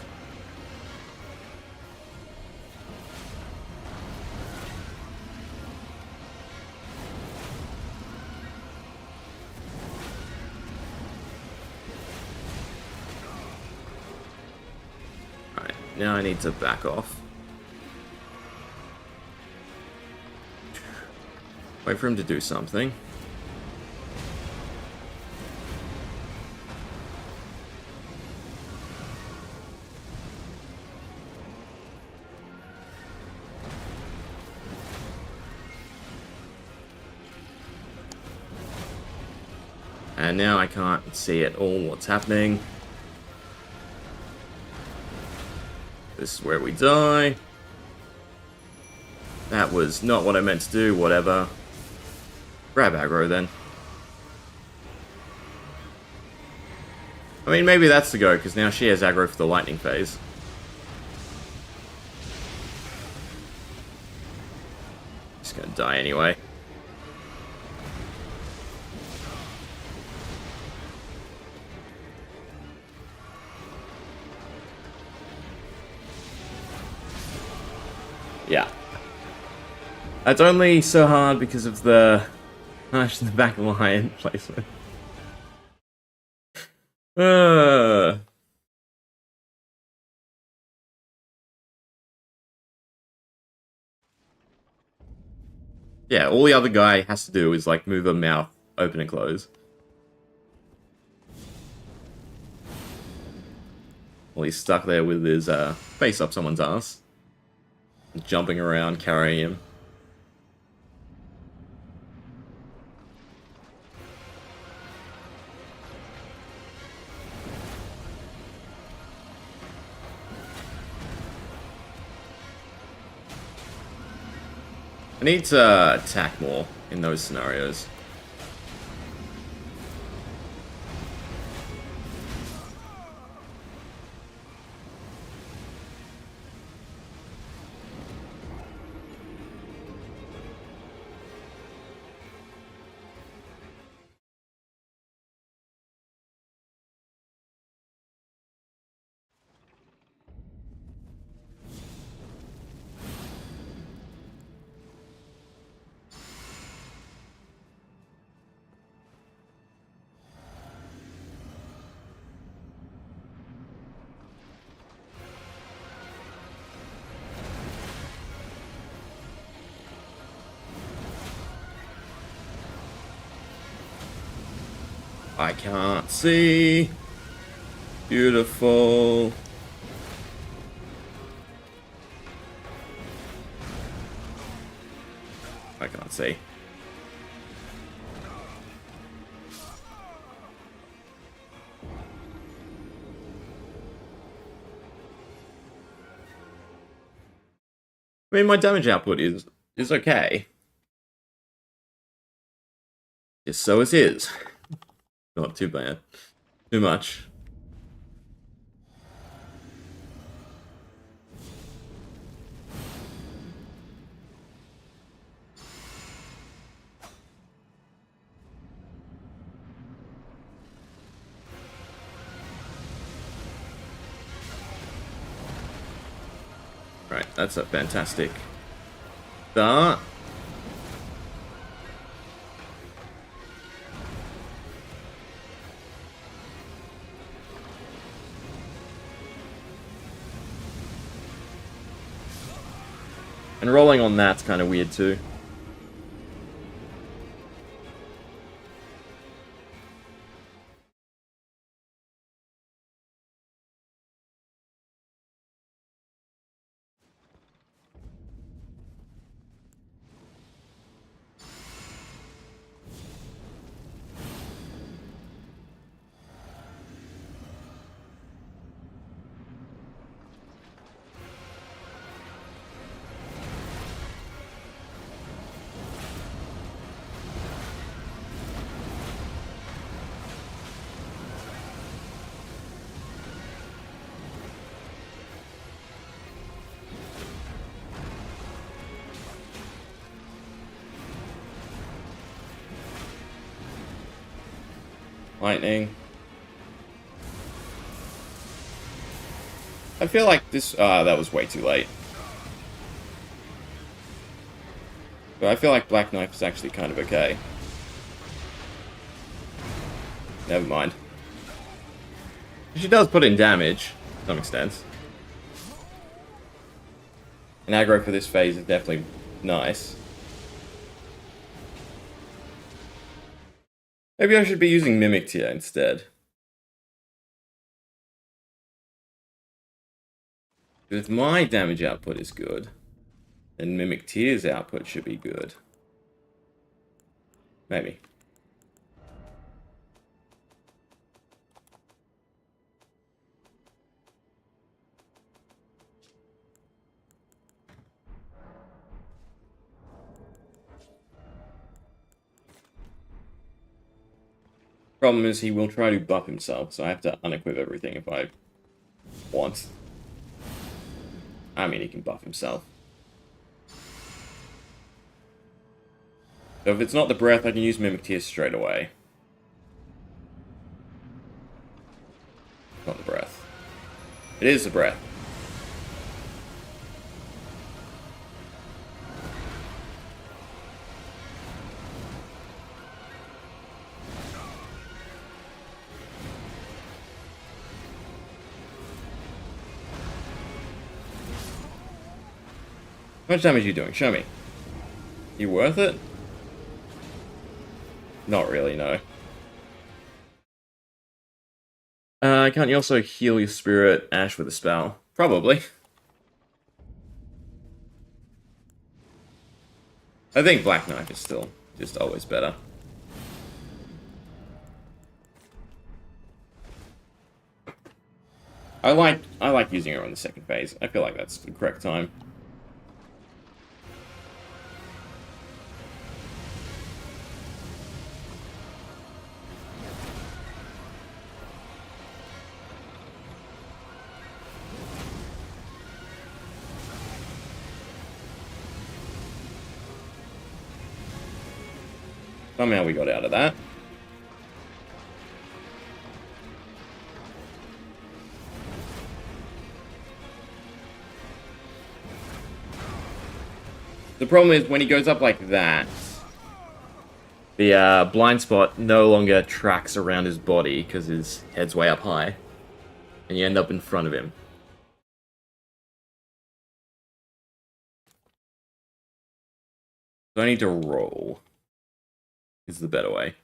now I need to back off. Wait for him to do something. And now I can't see at all what's happening. This is where we die. That was not what I meant to do, whatever. Grab aggro then. I mean, maybe that's the go, because now she has aggro for the lightning phase. Just gonna die anyway. Yeah. That's only so hard because of the Smash in the back line placement. Yeah, all the other guy has to do is like move a mouth, open and close. Well, he's stuck there with his face up someone's ass. Jumping around, carrying him. I need to attack more in those scenarios. I can't see. Beautiful. I can't see. I mean, my damage output is okay. Just so it is. Not too bad. Too much. Right, that's a fantastic start. And rolling on that's kind of weird too. Lightning. I feel like this... that was way too late. But I feel like Black Knife is actually kind of okay. Never mind. She does put in damage, to some extent. An aggro for this phase is definitely nice. Maybe I should be using Mimic Tear instead. If my damage output is good, then Mimic Tear's output should be good. Maybe. Problem is, he will try to buff himself, so I have to unequip everything if I want. I mean, he can buff himself. So if it's not the breath, I can use Mimic Tear straight away. Not the breath. It is the breath. How much damage are you doing? Show me. You worth it? Not really, no. Can't you also heal your spirit Ash with a spell? Probably. I think Black Knife is still just always better. I like using her on the second phase. I feel like that's the correct time. Somehow we got out of that. The problem is when he goes up like that, the blind spot no longer tracks around his body because his head's way up high, and you end up in front of him. So I need to roll. Is the better way.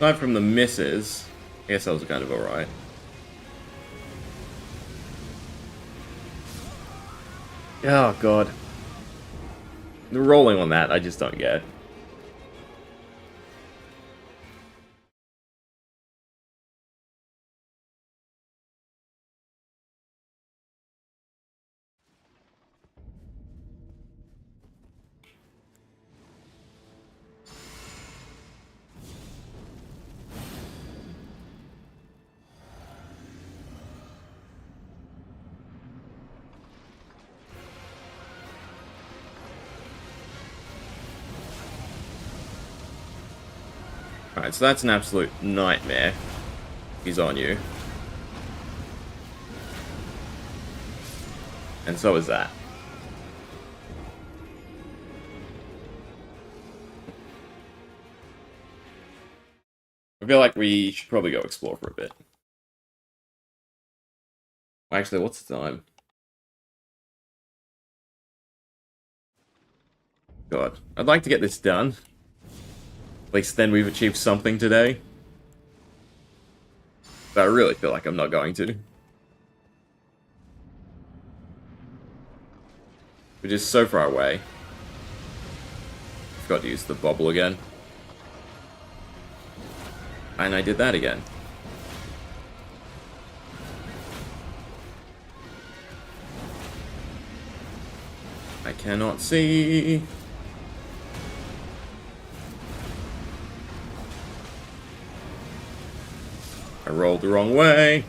Aside from the misses, I guess that was kind of alright. Oh god. The rolling on that, I just don't get. Alright, so that's an absolute nightmare. He's on you. And so is that. I feel like we should probably go explore for a bit. Actually, what's the time? God, I'd like to get this done. At least then we've achieved something today. But I really feel like I'm not going to. We're just so far away. Forgot to use the bobble again. And I did that again. I cannot see. I rolled the wrong way.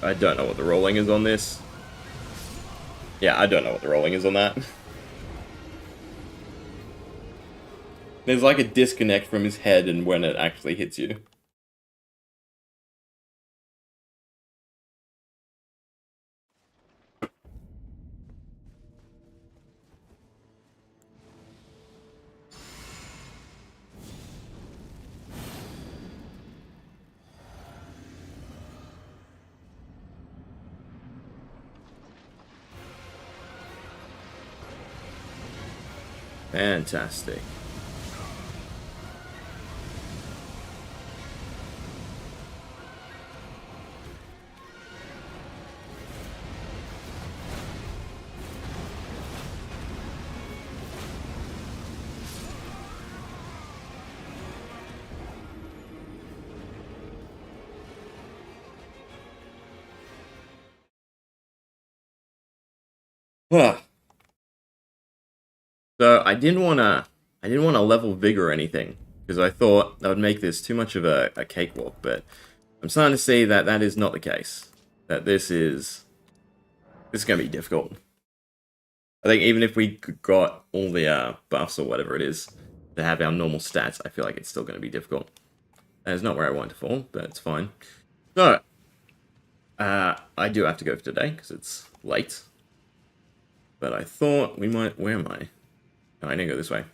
I don't know what the rolling is on this. Yeah, I don't know what the rolling is on that. There's like a disconnect from his head and when it actually hits you. Fantastic. So I didn't wanna level Vigor or anything, because I thought that would make this too much of a cakewalk, but I'm starting to see that that is not the case. That this is gonna be difficult. I think even if we got all the buffs or whatever it is to have our normal stats, I feel like it's still gonna be difficult. That is not where I want to fall, but it's fine. So I do have to go for today because it's late. But I thought we might. Where am I? Oh, I need to go this way.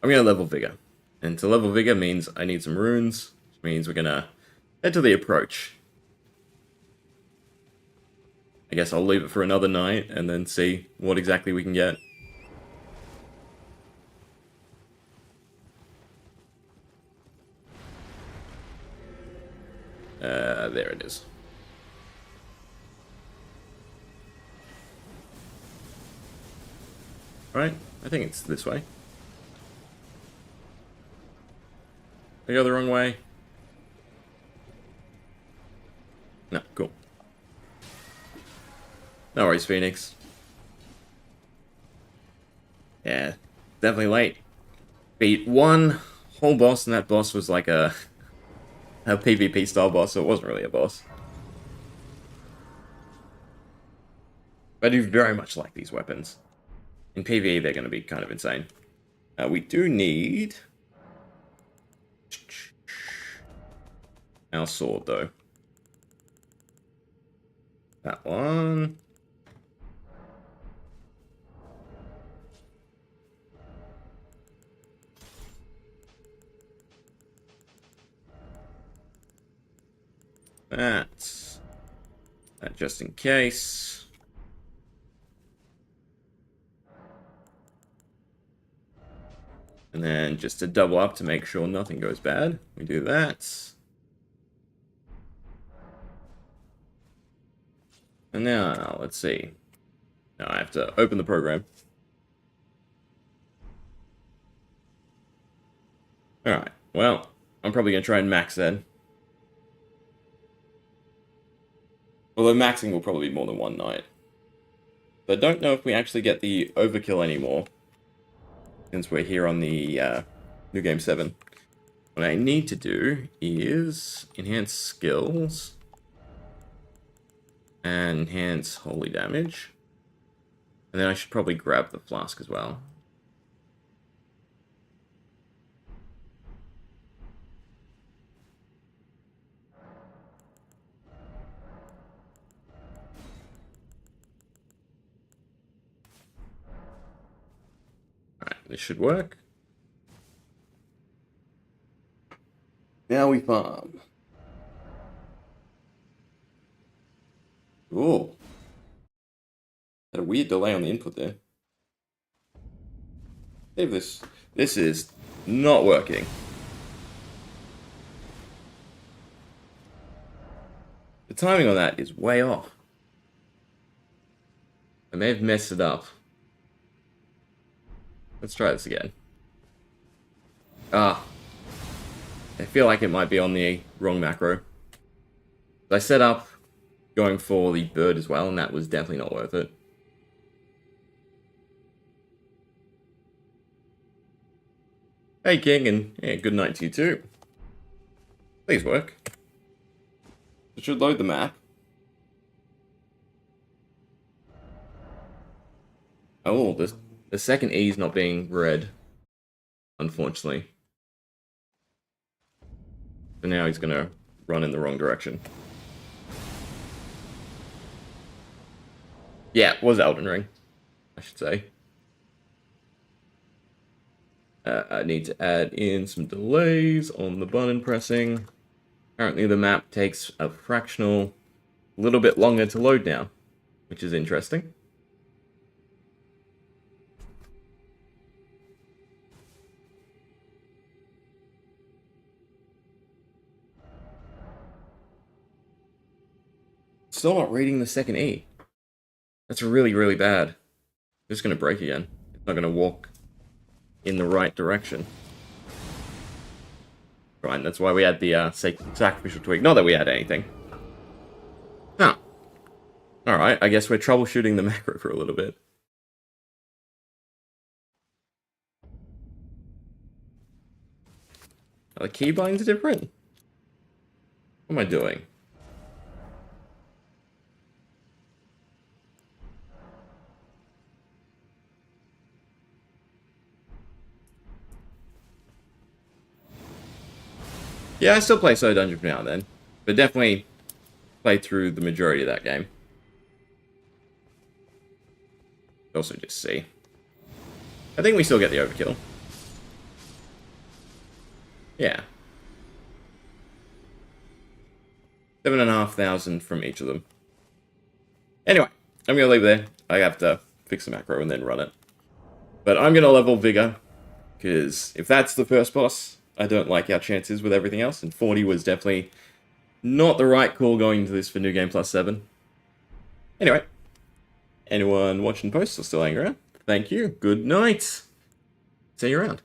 I'm gonna level Vigor, and to level Vigor means I need some runes, which means we're gonna head to the approach. I guess I'll leave it for another night and then see what exactly we can get. There it is. Right, I think it's this way. I go the wrong way? No, cool. No worries, Phoenix. Yeah, definitely late. Beat one whole boss, and that boss was like a PvP style boss, so it wasn't really a boss. But I do very much like these weapons. In PvE, they're going to be kind of insane. We do need our sword, though. That one. That just in case. And then just to double up to make sure nothing goes bad, we do that. And now, let's see. Now I have to open the program. Alright, well, I'm probably going to try and max then. Although maxing will probably be more than one night. But I don't know if we actually get the overkill anymore. Since we're here on the New Game 7. What I need to do is enhance skills. And enhance holy damage. And then I should probably grab the flask as well. Alright, this should work. Now we farm. Ooh. Had a weird delay on the input there. Save this. This is not working. The timing on that is way off. I may have messed it up. Let's try this again. Ah. I feel like it might be on the wrong macro. I set up going for the bird as well, and that was definitely not worth it. Hey, King, and yeah, good night to you too. Please work. It should load the map. Oh, the second E is not being read, unfortunately. So now he's gonna run in the wrong direction. Yeah, it was Elden Ring, I should say. I need to add in some delays on the button pressing. Apparently the map takes a fractional little bit longer to load now, which is interesting. Still not reading the second E. That's really, really bad. It's gonna break again. It's not gonna walk in the right direction. Right, that's why we had the sacrificial twig. Not that we had anything. Huh. Alright, I guess we're troubleshooting the macro for a little bit. Are the keybinds different? What am I doing? Yeah, I still play Soul Dungeon from now and then, but definitely play through the majority of that game. Also just see. I think we still get the overkill. Yeah. 7,500 from each of them. Anyway, I'm going to leave it there. I have to fix the macro and then run it. But I'm going to level Vigor, because if that's the first boss, I don't like our chances with everything else, and 40 was definitely not the right call going into this for New Game Plus 7. Anyway, anyone watching posts or still hanging around, thank you, good night, see you around.